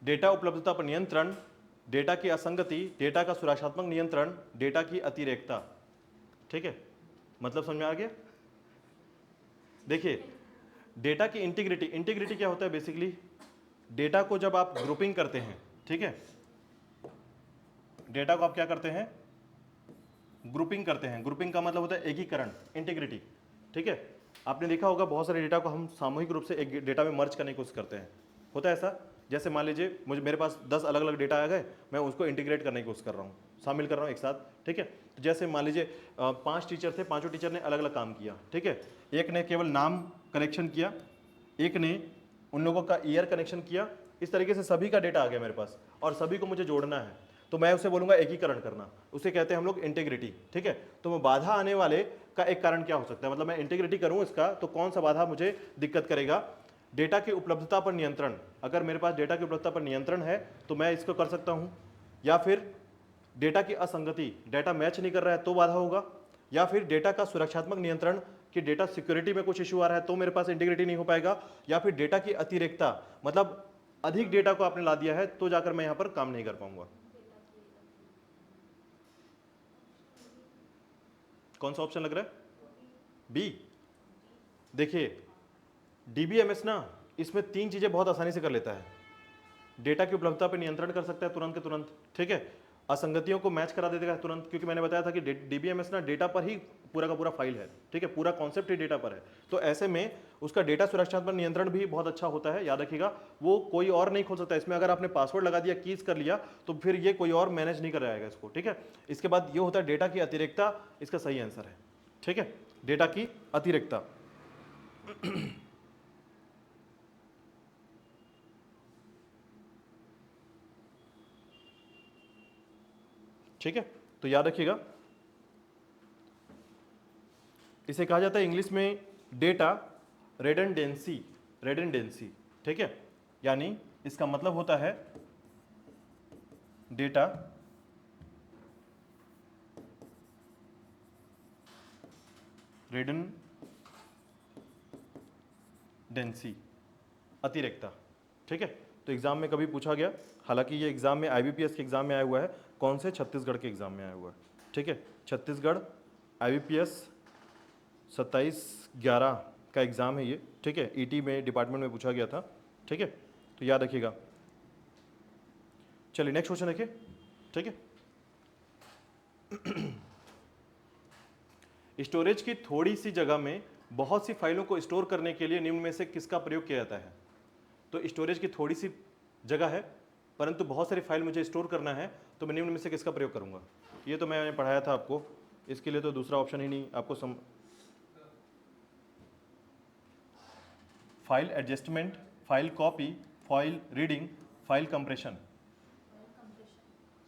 डेटा उपलब्धता पर नियंत्रण, डेटा की असंगति, डेटा का सुरक्षात्मक नियंत्रण, डेटा की अतिरेकता। ठीक है, मतलब समझ में आ गया? देखिए डेटा की इंटीग्रिटी, इंटीग्रिटी क्या होता है बेसिकली, डेटा को जब आप ग्रुपिंग करते हैं, ठीक है, डेटा को आप क्या करते हैं, ग्रुपिंग करते हैं। ग्रुपिंग का मतलब होता है एकीकरण, इंटीग्रिटी, ठीक है। आपने देखा होगा बहुत सारे डेटा को हम सामूहिक रूप से एक डेटा में मर्ज करने की कोशिश करते हैं, होता है ऐसा। जैसे मान लीजिए मेरे पास 10 अलग अलग डेटा आ गए, मैं उसको इंटीग्रेट करने की कोशिश कर रहा हूँ, शामिल कर रहा हूँ एक साथ, ठीक है। तो जैसे मान लीजिए 5 टीचर थे, पांचों टीचर ने अलग अलग काम किया, ठीक है। एक ने केवल नाम कनेक्शन किया, एक ने उन लोगों का ईयर कनेक्शन किया, इस तरीके से सभी का डेटा आ गया मेरे पास और सभी को मुझे जोड़ना है, तो मैं उसे बोलूंगा एकीकरण करना, उसे कहते हैं हम लोग इंटीग्रिटी, ठीक है। तो मैं बाधा आने वाले का एक कारण क्या हो सकता है, मतलब मैं इंटीग्रिटी करूं इसका तो कौन सा बाधा मुझे दिक्कत करेगा, डेटा की उपलब्धता पर नियंत्रण। अगर मेरे पास डेटा की उपलब्धता पर नियंत्रण है तो मैं इसको कर सकता हूं, या फिर डेटा की असंगति, डेटा मैच नहीं कर रहा है तो बाधा होगा, या फिर डेटा का सुरक्षात्मक नियंत्रण कि डेटा सिक्योरिटी में कुछ इशू आ रहा है तो मेरे पास इंटीग्रिटी नहीं हो पाएगा, या फिर डेटा की अतिरेकता, मतलब अधिक डेटा को आपने ला दिया है तो जाकर मैं यहां पर काम नहीं कर पाऊंगा। कौन सा ऑप्शन लग रहा है, बी। देखिए डीबीएमएस ना, इसमें 3 चीजें बहुत आसानी से कर लेता है। डेटा की उपलब्धता पर नियंत्रण कर सकता है तुरंत के तुरंत, ठीक है। असंगतियों को मैच करा देगा तुरंत, क्योंकि मैंने बताया था कि डीबीएमएस ना डेटा पर ही पूरा का पूरा फाइल है, ठीक है, पूरा कॉन्सेप्ट ही डेटा पर है। तो ऐसे में उसका डेटा सुरक्षा पर नियंत्रण भी बहुत अच्छा होता है, याद रखिएगा। वो कोई और नहीं खोल सकता, इसमें अगर आपने पासवर्ड लगा दिया, कीज कर लिया, तो फिर ये कोई और मैनेज नहीं कर जाएगा इसको, ठीक है। इसके बाद ये होता है डेटा की अतिरेकता, इसका सही आंसर है, ठीक है, डेटा की अतिरेकता। ठीक है, तो याद रखिएगा इसे कहा जाता है इंग्लिश में डेटा रेडंडेंसी, रेडंडेंसी, ठीक है। यानी इसका मतलब होता है डेटा रेडंडेंसी, अतिरेकता, ठीक है। तो एग्जाम में कभी पूछा गया, हालांकि ये एग्जाम में आईबीपीएस के एग्जाम में आया हुआ है, कौन से, छत्तीसगढ़ के एग्जाम में आया हुआ है, ठीक है। छत्तीसगढ़ आईबीपीएस 27/11 का एग्जाम है ये, ठीक है। ईटी में डिपार्टमेंट में पूछा गया था, ठीक है, तो याद रखिएगा। चलिए नेक्स्ट क्वेश्चन देखिए, ठीक है। स्टोरेज की थोड़ी सी जगह में बहुत सी फाइलों को स्टोर करने के लिए निम्न में से किसका प्रयोग किया जाता है। तो स्टोरेज की थोड़ी सी जगह है परंतु बहुत सारी फाइल मुझे स्टोर करना है, तो मैं निम्न में से किसका प्रयोग करूंगा। ये तो मैंने पढ़ाया था आपको, इसके लिए तो दूसरा ऑप्शन ही नहीं आपको file adjustment, file copy, file reading, file compression,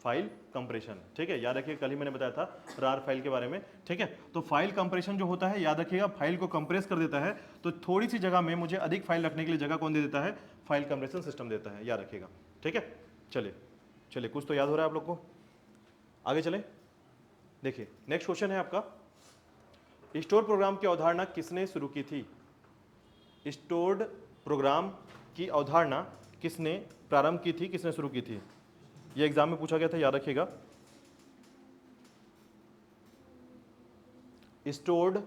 file compression, ठीक है। याद रखिए कल ही मैंने बताया था रार फाइल के बारे में, ठीक है। तो फाइल कंप्रेशन जो होता है, याद रखिएगा, फाइल को कंप्रेस कर देता है, तो थोड़ी सी जगह में मुझे अधिक फाइल रखने के लिए जगह कौन दे देता है, फाइल कंप्रेशन सिस्टम देता है, याद रखिएगा, ठीक है। चलिए चलिए, कुछ तो याद हो रहा है आप लोग को, आगे चले। देखिए नेक्स्ट क्वेश्चन है आपका, स्टोर प्रोग्राम की अवधारणा किसने शुरू की थी। स्टोर्ड प्रोग्राम की अवधारणा किसने प्रारंभ की थी, किसने शुरू की थी, ये एग्जाम में पूछा गया था, याद रखिएगा। स्टोर्ड,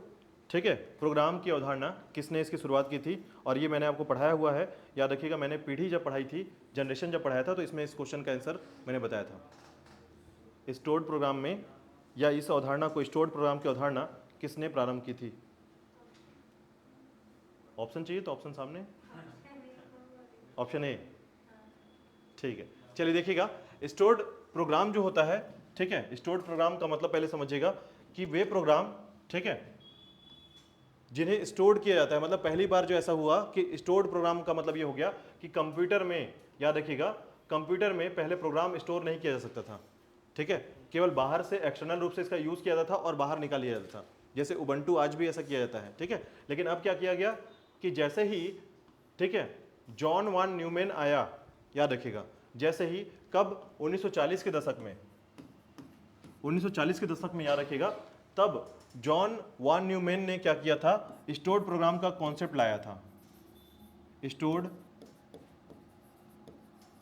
ठीक है, प्रोग्राम की अवधारणा किसने इसकी शुरुआत की थी, और ये मैंने आपको पढ़ाया हुआ है, याद रखिएगा। मैंने पीढ़ी जब पढ़ाई थी, जनरेशन जब पढ़ाया था, तो इसमें इस क्वेश्चन का आंसर मैंने बताया था। स्टोर्ड प्रोग्राम में, या इस अवधारणा को, स्टोर्ड प्रोग्राम की अवधारणा किसने प्रारंभ की थी। ऑप्शन चाहिए तो ऑप्शन सामने, ऑप्शन ए, ठीक है। चलिए देखिएगा, स्टोर्ड प्रोग्राम जो होता है, ठीक है, स्टोर्ड प्रोग्राम का मतलब पहले समझिएगा कि वे प्रोग्राम, ठीक है, जिन्हें स्टोर किया जाता है। मतलब पहली बार जो ऐसा हुआ कि स्टोर्ड प्रोग्राम का मतलब ये हो गया कि कंप्यूटर में, याद रखिएगा, कंप्यूटर में पहले प्रोग्राम स्टोर नहीं किया जा सकता था, ठीक है, केवल बाहर से एक्सटर्नल रूप से इसका यूज किया जाता था और बाहर निकाल लिया जाता था, जैसे उबंटू आज भी ऐसा किया जाता है, ठीक है। लेकिन अब क्या किया गया कि जैसे ही, ठीक है, जॉन वान न्यूमैन आया, याद रखिएगा, जैसे ही, कब, 1940 के दशक में, 1940 के दशक में, याद रखिएगा, तब जॉन वान न्यूमैन ने क्या किया था, स्टोर्ड प्रोग्राम का कॉन्सेप्ट लाया था। स्टोर्ड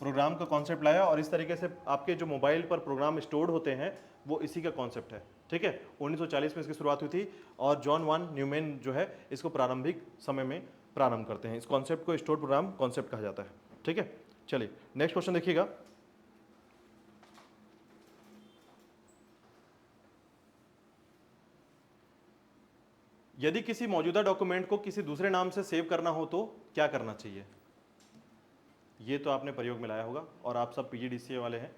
प्रोग्राम का कॉन्सेप्ट लाया और इस तरीके से आपके जो मोबाइल पर प्रोग्राम स्टोर्ड होते हैं वो इसी का कॉन्सेप्ट है। ठीक है, 1940 में इसकी शुरुआत हुई थी और जॉन वान न्यूमैन जो है इसको प्रारंभिक समय में प्रारंभ करते हैं। इस कॉन्सेप्ट को स्टोर्ड प्रोग्राम कॉन्सेप्ट कहा जाता है। ठीक है, चलिए नेक्स्ट क्वेश्चन देखिएगा। यदि किसी मौजूदा डॉक्यूमेंट को किसी दूसरे नाम से सेव करना हो तो क्या करना चाहिए? ये तो आपने प्रयोग में लाया होगा और आप सब पीजीडीसीए वाले हैं,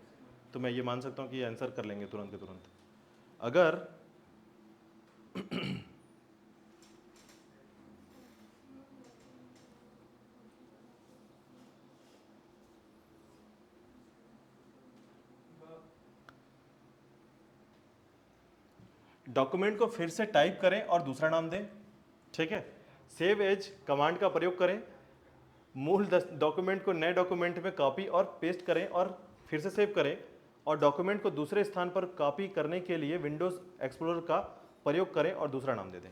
तो मैं ये मान सकता हूं कि ये आंसर कर लेंगे तुरंत के तुरंत। अगर डॉक्यूमेंट को फिर से टाइप करें और दूसरा नाम दें। ठीक है, सेव एज कमांड का प्रयोग करें, मूल डॉक्यूमेंट को नए डॉक्यूमेंट में कॉपी और पेस्ट करें और फिर से सेव करें, और डॉक्यूमेंट को दूसरे स्थान पर कॉपी करने के लिए विंडोज एक्सप्लोरर का प्रयोग करें और दूसरा नाम दे दें।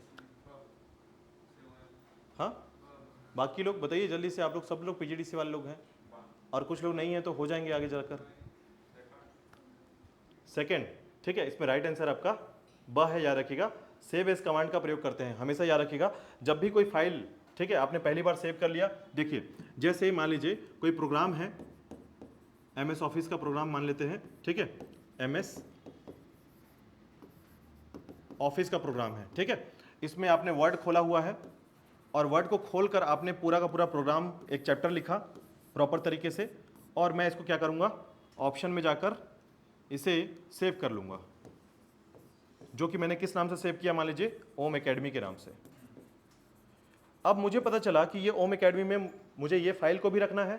हाँ, बाकी लोग बताइए जल्दी से, आप लोग सब लोग पीजीडीसी वाले लोग हैं और कुछ लोग नहीं हैं तो हो जाएंगे आगे जाकर। सेकेंड, ठीक है, इसमें राइट आंसर आपका ब है, याद रखिएगा। सेव एज कमांड का प्रयोग करते हैं, हमेशा याद रखिएगा जब भी कोई फाइल, ठीक है, आपने पहली बार सेव कर लिया। देखिए जैसे मान लीजिए कोई प्रोग्राम है, एमएस ऑफिस का प्रोग्राम मान लेते हैं, ठीक है, एमएस ऑफिस का प्रोग्राम है, ठीक है, इसमें आपने वर्ड खोला हुआ है और वर्ड को खोलकर आपने पूरा का पूरा प्रोग्राम एक चैप्टर लिखा प्रॉपर तरीके से, और मैं इसको क्या करूंगा, ऑप्शन में जाकर इसे सेव कर लूंगा, जो कि मैंने किस नाम से सेव किया, मान लीजिए ओम एकेडमी के नाम से। अब मुझे पता चला कि ये ओम एकेडमी में मुझे ये फाइल को भी रखना है,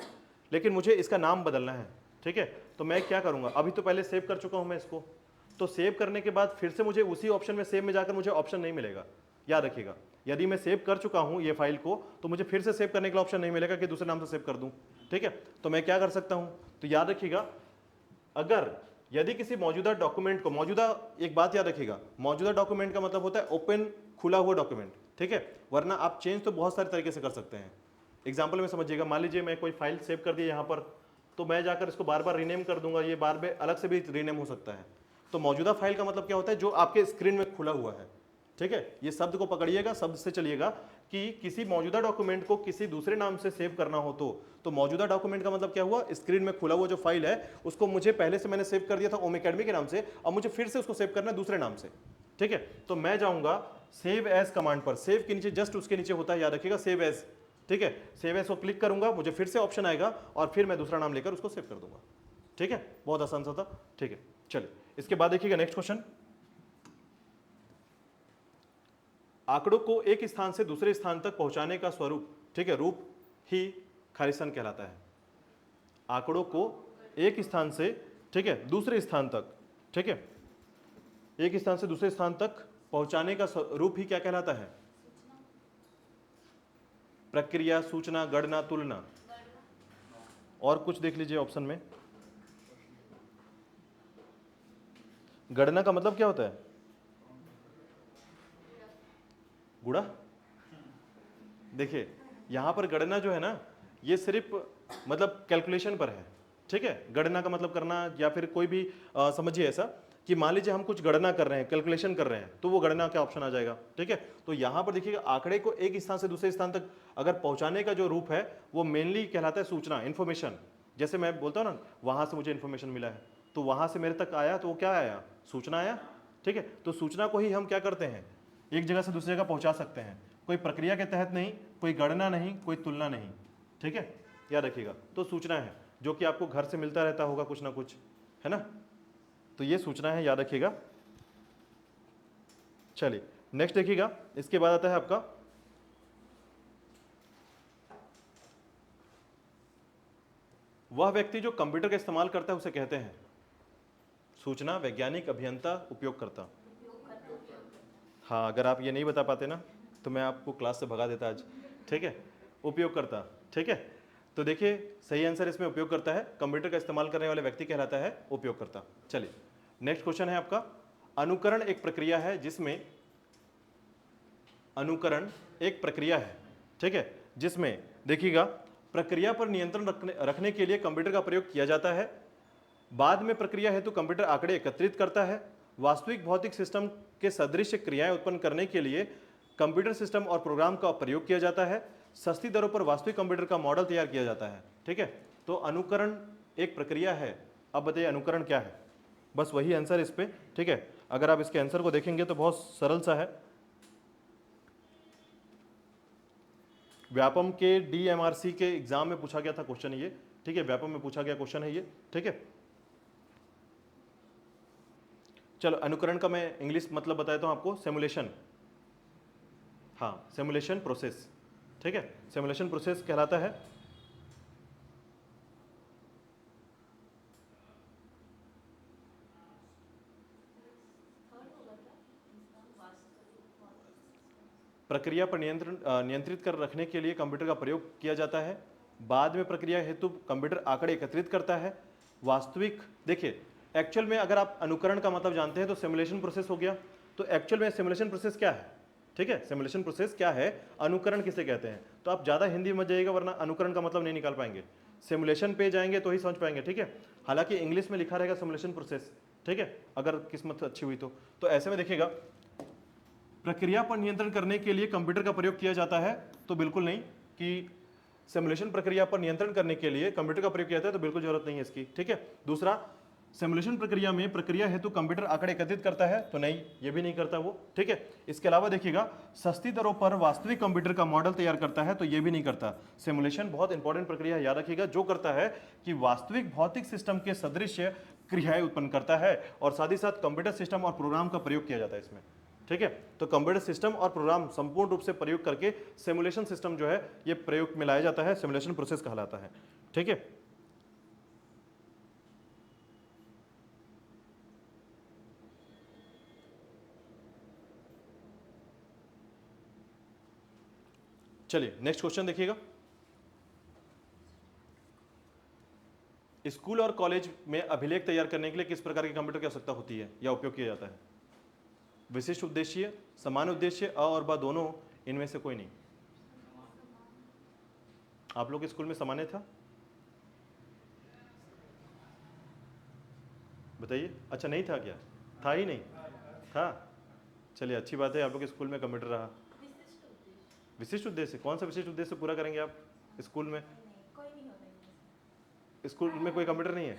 लेकिन मुझे इसका नाम बदलना है। ठीक है, तो मैं क्या करूंगा, अभी तो पहले सेव कर चुका हूं मैं इसको, तो सेव करने के बाद फिर से मुझे उसी ऑप्शन में सेव में जाकर मुझे ऑप्शन नहीं मिलेगा। याद रखिएगा, यदि मैं सेव कर चुका हूं ये फाइल को तो मुझे फिर से सेव करने के लिए ऑप्शन नहीं मिलेगा कि दूसरे नाम से सेव कर दूं। ठीक है, तो मैं क्या कर सकता हूं, तो याद रखिएगा, अगर यदि किसी मौजूदा डॉक्यूमेंट को, मौजूदा, एक बात याद रखिएगा, मौजूदा डॉक्यूमेंट का मतलब होता है ओपन, खुला हुआ डॉक्यूमेंट। ठीक है, वरना आप चेंज तो बहुत सारे तरीके से कर सकते हैं। एग्जाम्पल में समझिएगा, मान लीजिए मैं कोई फाइल सेव कर दी यहाँ पर, तो मैं जाकर इसको बार बार रीनेम कर दूंगा, ये बार बार अलग से भी रीनेम हो सकता है। तो मौजूदा फाइल का मतलब क्या होता है, जो आपके स्क्रीन में खुला हुआ है। ठीक है, ये शब्द को पकड़िएगा, शब्द से चलिएगा कि किसी मौजूदा डॉक्यूमेंट को किसी दूसरे नाम से सेव करना हो तो मौजूदा डॉक्यूमेंट का मतलब क्या हुआ, स्क्रीन में खुला हुआ जो फाइल है उसको मुझे पहले से मैंने सेव कर दिया था ओम एकेडमी के नाम से, अब मुझे फिर से उसको सेव करना है दूसरे नाम से। ठीक है, तो मैं जाऊंगा सेव एज कमांड पर, सेव के नीचे जस्ट उसके नीचे होता है, याद रखिएगा, सेव एज। ठीक है, सेव एज को क्लिक करूंगा, मुझे फिर से ऑप्शन आएगा और फिर मैं दूसरा नाम लेकर उसको सेव कर दूंगा। ठीक है, बहुत आसान सा था। ठीक है, चलिए इसके बाद देखिएगा नेक्स्ट क्वेश्चन। आंकड़ों को एक स्थान से दूसरे स्थान तक पहुंचाने का स्वरूप, ठीक है, रूप ही खालिस्तान कहलाता है। आंकड़ों को एक स्थान से, ठीक है, दूसरे स्थान तक, ठीक है, एक स्थान से दूसरे स्थान तक पहुंचाने का रूप ही क्या कहलाता है? प्रक्रिया, सूचना, गणना, तुलना। और कुछ देख लीजिए ऑप्शन में। गणना का मतलब क्या होता है? गुणा। देखिए यहां पर गणना जो है ना, ये सिर्फ मतलब कैलकुलेशन पर है। ठीक है, गणना का मतलब करना, या फिर कोई भी समझिए ऐसा कि मान लीजिए हम कुछ गणना कर रहे हैं, कैलकुलेशन कर रहे हैं, तो वो गणना का ऑप्शन आ जाएगा। ठीक है, तो यहां पर देखिएगा आंकड़े को एक स्थान से दूसरे स्थान तक अगर पहुंचाने का जो रूप है वो मेनली कहलाता है सूचना, इन्फॉर्मेशन। जैसे मैं बोलता हूं ना, वहां से मुझे इन्फॉर्मेशन मिला है तो वहां से मेरे तक आया, तो वो क्या आया? सूचना आया। ठीक है, तो सूचना को ही हम क्या करते हैं, एक जगह से दूसरी जगह पहुंचा सकते हैं, कोई प्रक्रिया के तहत नहीं, कोई गणना नहीं, कोई तुलना नहीं। ठीक है, याद रखिएगा, तो सूचना है जो कि आपको घर से मिलता रहता होगा कुछ ना कुछ, है ना, तो ये सूचना है, याद रखिएगा। चलिए नेक्स्ट देखिएगा, इसके बाद आता है आपका वह व्यक्ति जो कंप्यूटर का इस्तेमाल करता है उसे कहते हैं सूचना, वैज्ञानिक, अभियंता, उपयोगकर्ता। हाँ, अगर आप ये नहीं बता पाते ना तो मैं आपको क्लास से भगा देता आज। ठीक है, उपयोगकर्ता। ठीक है, तो देखिए सही आंसर इसमें उपयोगकर्ता है, कंप्यूटर का इस्तेमाल करने वाले व्यक्ति कहलाता है उपयोगकर्ता। चलिए नेक्स्ट क्वेश्चन है आपका, अनुकरण एक प्रक्रिया है जिसमें, अनुकरण एक प्रक्रिया है, ठीक है, जिसमें देखिएगा प्रक्रिया पर नियंत्रण रखने के लिए कंप्यूटर का प्रयोग किया जाता है। बाद में प्रक्रिया हेतु कंप्यूटर आंकड़े एकत्रित करता है। वास्तविक भौतिक सिस्टम के सदृश क्रियाएं उत्पन्न करने के लिए कंप्यूटर सिस्टम और प्रोग्राम का प्रयोग किया जाता है। सस्ती दरों पर वास्तविक कंप्यूटर का मॉडल तैयार किया जाता है। ठीक है, तो अनुकरण एक प्रक्रिया है। अब बताइए अनुकरण क्या है? बस वही आंसर इस पे। ठीक है, अगर आप इसके आंसर को देखेंगे तो बहुत सरल सा है। व्यापम के DMRC के एग्जाम में पूछा गया था क्वेश्चन ये। ठीक है, व्यापम में पूछा गया क्वेश्चन है ये। ठीक है, चलो अनुकरण का मैं इंग्लिश मतलब बताता हूं आपको। सिमुलेशन, हाँ सिमुलेशन प्रोसेस। ठीक है, सिमुलेशन प्रोसेस कहलाता है। प्रक्रिया पर नियंत्रित कर रखने के लिए कंप्यूटर का प्रयोग किया जाता है। बाद में प्रक्रिया हेतु कंप्यूटर आंकड़े एकत्रित करता है। वास्तविक, देखिए एक्चुअल में अगर आप अनुकरण का मतलब जानते हैं तो सिमुलेशन प्रोसेस हो गया। तो एक्चुअल में सिमुलेशन प्रोसेस क्या है? ठीक है, सिमुलेशन प्रोसेस क्या है, अनुकरण किसे कहते हैं? तो आप ज़्यादा हिंदी मत जाइएगा वरना अनुकरण का मतलब नहीं निकाल पाएंगे। सिमुलेशन पे जाएंगे तो ही समझ पाएंगे। ठीक है, हालांकि इंग्लिश में लिखा रहेगा सिमुलेशन प्रोसेस। ठीक है, अगर किस्मत अच्छी हुई तो ऐसे में देखिएगा प्रक्रिया पर नियंत्रण करने के लिए कंप्यूटर का प्रयोग किया जाता है, तो बिल्कुल नहीं कि सिमुलेशन प्रक्रिया पर नियंत्रण करने के लिए कंप्यूटर का प्रयोग किया जाता है, तो बिल्कुल जरूरत नहीं है इसकी। ठीक है, दूसरा सिमुलेशन प्रक्रिया में प्रक्रिया हेतु कंप्यूटर आंकड़े एकत्रित करता है, तो नहीं ये भी नहीं करता वो। ठीक है, इसके अलावा देखिएगा सस्ती दरों पर वास्तविक कंप्यूटर का मॉडल तैयार करता है, तो ये भी नहीं करता। सिमुलेशन बहुत इंपॉर्टेंट प्रक्रिया है, याद रखिएगा, जो करता है कि वास्तविक भौतिक सिस्टम के सदृश क्रियाएं उत्पन्न करता है और साथ ही साथ कंप्यूटर सिस्टम और प्रोग्राम का प्रयोग किया जाता है इसमें। ठीक है, तो कंप्यूटर सिस्टम और प्रोग्राम संपूर्ण रूप से प्रयोग करके सिमुलेशन सिस्टम जो है ये प्रयोग में लाया जाता है, सिमुलेशन प्रोसेस कहलाता है। ठीक है, चलिए नेक्स्ट क्वेश्चन देखिएगा। स्कूल और कॉलेज में अभिलेख तैयार करने के लिए किस प्रकार के कंप्यूटर की आवश्यकता होती है या उपयोग किया जाता है? विशिष्ट उद्देश्य, समान उद्देश्य, अ और ब दोनों, इनमें से कोई नहीं। आप लोग के स्कूल में सामान्य था? बताइए। अच्छा नहीं था क्या? था ही नहीं था? चलिए अच्छी बात है, आप लोग के स्कूल में कंप्यूटर रहा। विशिष्ट उद्देश्य, कौन सा विशिष्ट उद्देश्य पूरा करेंगे आप स्कूल में? स्कूल में कोई कंप्यूटर नहीं है?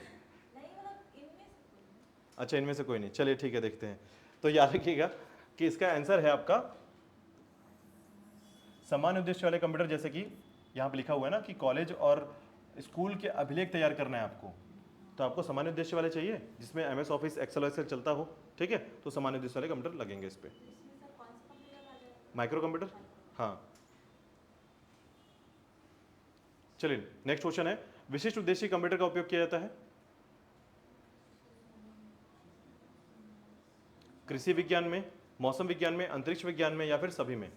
अच्छा इनमें से कोई नहीं, चलिए ठीक है देखते हैं। तो याद रखिएगा कि इसका आंसर है आपका समान उद्देश्य वाले कंप्यूटर, जैसे कि यहाँ पे लिखा हुआ है ना कि कॉलेज और स्कूल के अभिलेख तैयार करना है आपको, तो आपको सामान्य उद्देश्य वाले चाहिए जिसमें MS ऑफिस एक्सेल चलता हो। ठीक है, तो सामान्य उद्देश्य वाले कंप्यूटर लगेंगे इस पे। माइक्रो कंप्यूटर, हाँ। चलिए नेक्स्ट क्वेश्चन है, विशिष्ट उद्देश्य कंप्यूटर का उपयोग किया जाता है कृषि विज्ञान में, मौसम विज्ञान में, अंतरिक्ष विज्ञान में, या फिर सभी में?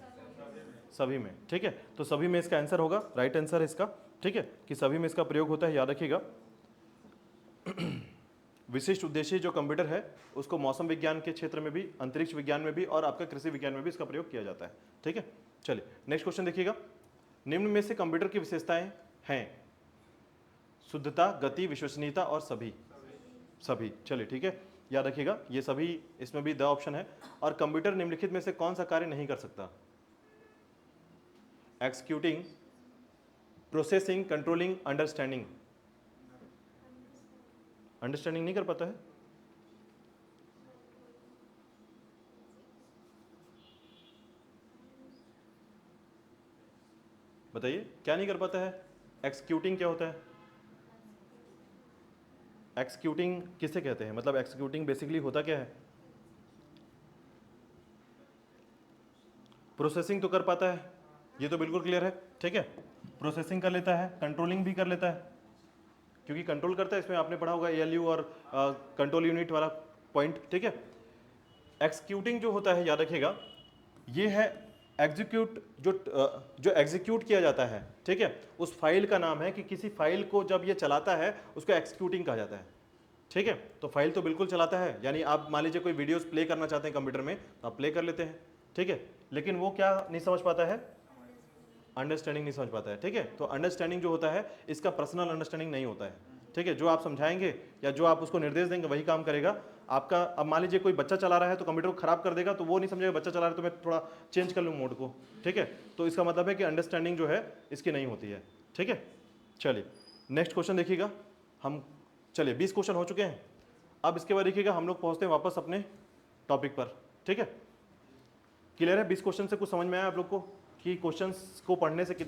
सभी में। ठीक है, तो सभी में इसका आंसर होगा, राइट आंसर है इसका। ठीक है, कि सभी में इसका प्रयोग होता है, याद रखिएगा। विशिष्ट उद्देश्य जो कंप्यूटर है उसको मौसम विज्ञान के क्षेत्र में भी, अंतरिक्ष विज्ञान में भी और आपका कृषि विज्ञान में भी इसका प्रयोग किया जाता है। ठीक है, चलिए नेक्स्ट क्वेश्चन देखिएगा। निम्न में से कंप्यूटर की विशेषताएं हैं शुद्धता, गति, विश्वसनीयता और सभी। सभी, चलिए ठीक है, याद रखिएगा ये सभी, इसमें भी द ऑप्शन है। और कंप्यूटर निम्नलिखित में से कौन सा कार्य नहीं कर सकता? Executing, processing, controlling, understanding. Understanding नहीं कर पाता है? बताइए क्या नहीं कर पाता है? एक्सिक्यूटिंग क्या होता है? एक्सिक्यूटिंग किसे कहते हैं? मतलब एक्सिक्यूटिंग बेसिकली होता क्या है? प्रोसेसिंग तो कर पाता है, ये तो बिल्कुल क्लियर है। ठीक है, प्रोसेसिंग कर लेता है, कंट्रोलिंग भी कर लेता है, क्योंकि कंट्रोल करता है, इसमें आपने पढ़ा होगा ALU और कंट्रोल यूनिट वाला पॉइंट। ठीक है, एक्सिक्यूटिंग जो होता है याद रखिएगा ये है एग्जीक्यूट, जो एग्जीक्यूट किया जाता है। ठीक है, उस फाइल का नाम है कि किसी फाइल को जब ये चलाता है उसको एक्सिक्यूटिंग कहा जाता है। ठीक है, तो फाइल तो बिल्कुल चलाता है, यानी आप मान लीजिए कोई वीडियोस प्ले करना चाहते हैं कंप्यूटर में तो आप प्ले कर लेते हैं। ठीक है, लेकिन वो क्या नहीं समझ पाता है? अंडरस्टैंडिंग नहीं समझ पाता है, ठीक है। तो अंडरस्टैंडिंग जो होता है इसका पर्सनल अंडरस्टैंडिंग नहीं होता है, ठीक है। जो आप समझाएंगे या जो आप उसको निर्देश देंगे वही काम करेगा आपका। अब मान लीजिए कोई बच्चा चला रहा है तो कंप्यूटर को खराब कर देगा, तो वो नहीं समझेगा बच्चा चला रहा है तो मैं थोड़ा चेंज कर लूँ मोड को, ठीक है। तो इसका मतलब है कि अंडरस्टैंडिंग जो है इसकी नहीं होती है, ठीक है। चलिए नेक्स्ट क्वेश्चन देखिएगा। हम चलिए 20 क्वेश्चन हो चुके हैं। अब इसके बाद देखिएगा हम लोग पहुंचते हैं वापस अपने टॉपिक पर, ठीक है। क्लियर है? 20 क्वेश्चन से कुछ समझ में आया आप लोग को कि क्वेश्चंस को पढ़ने से कितना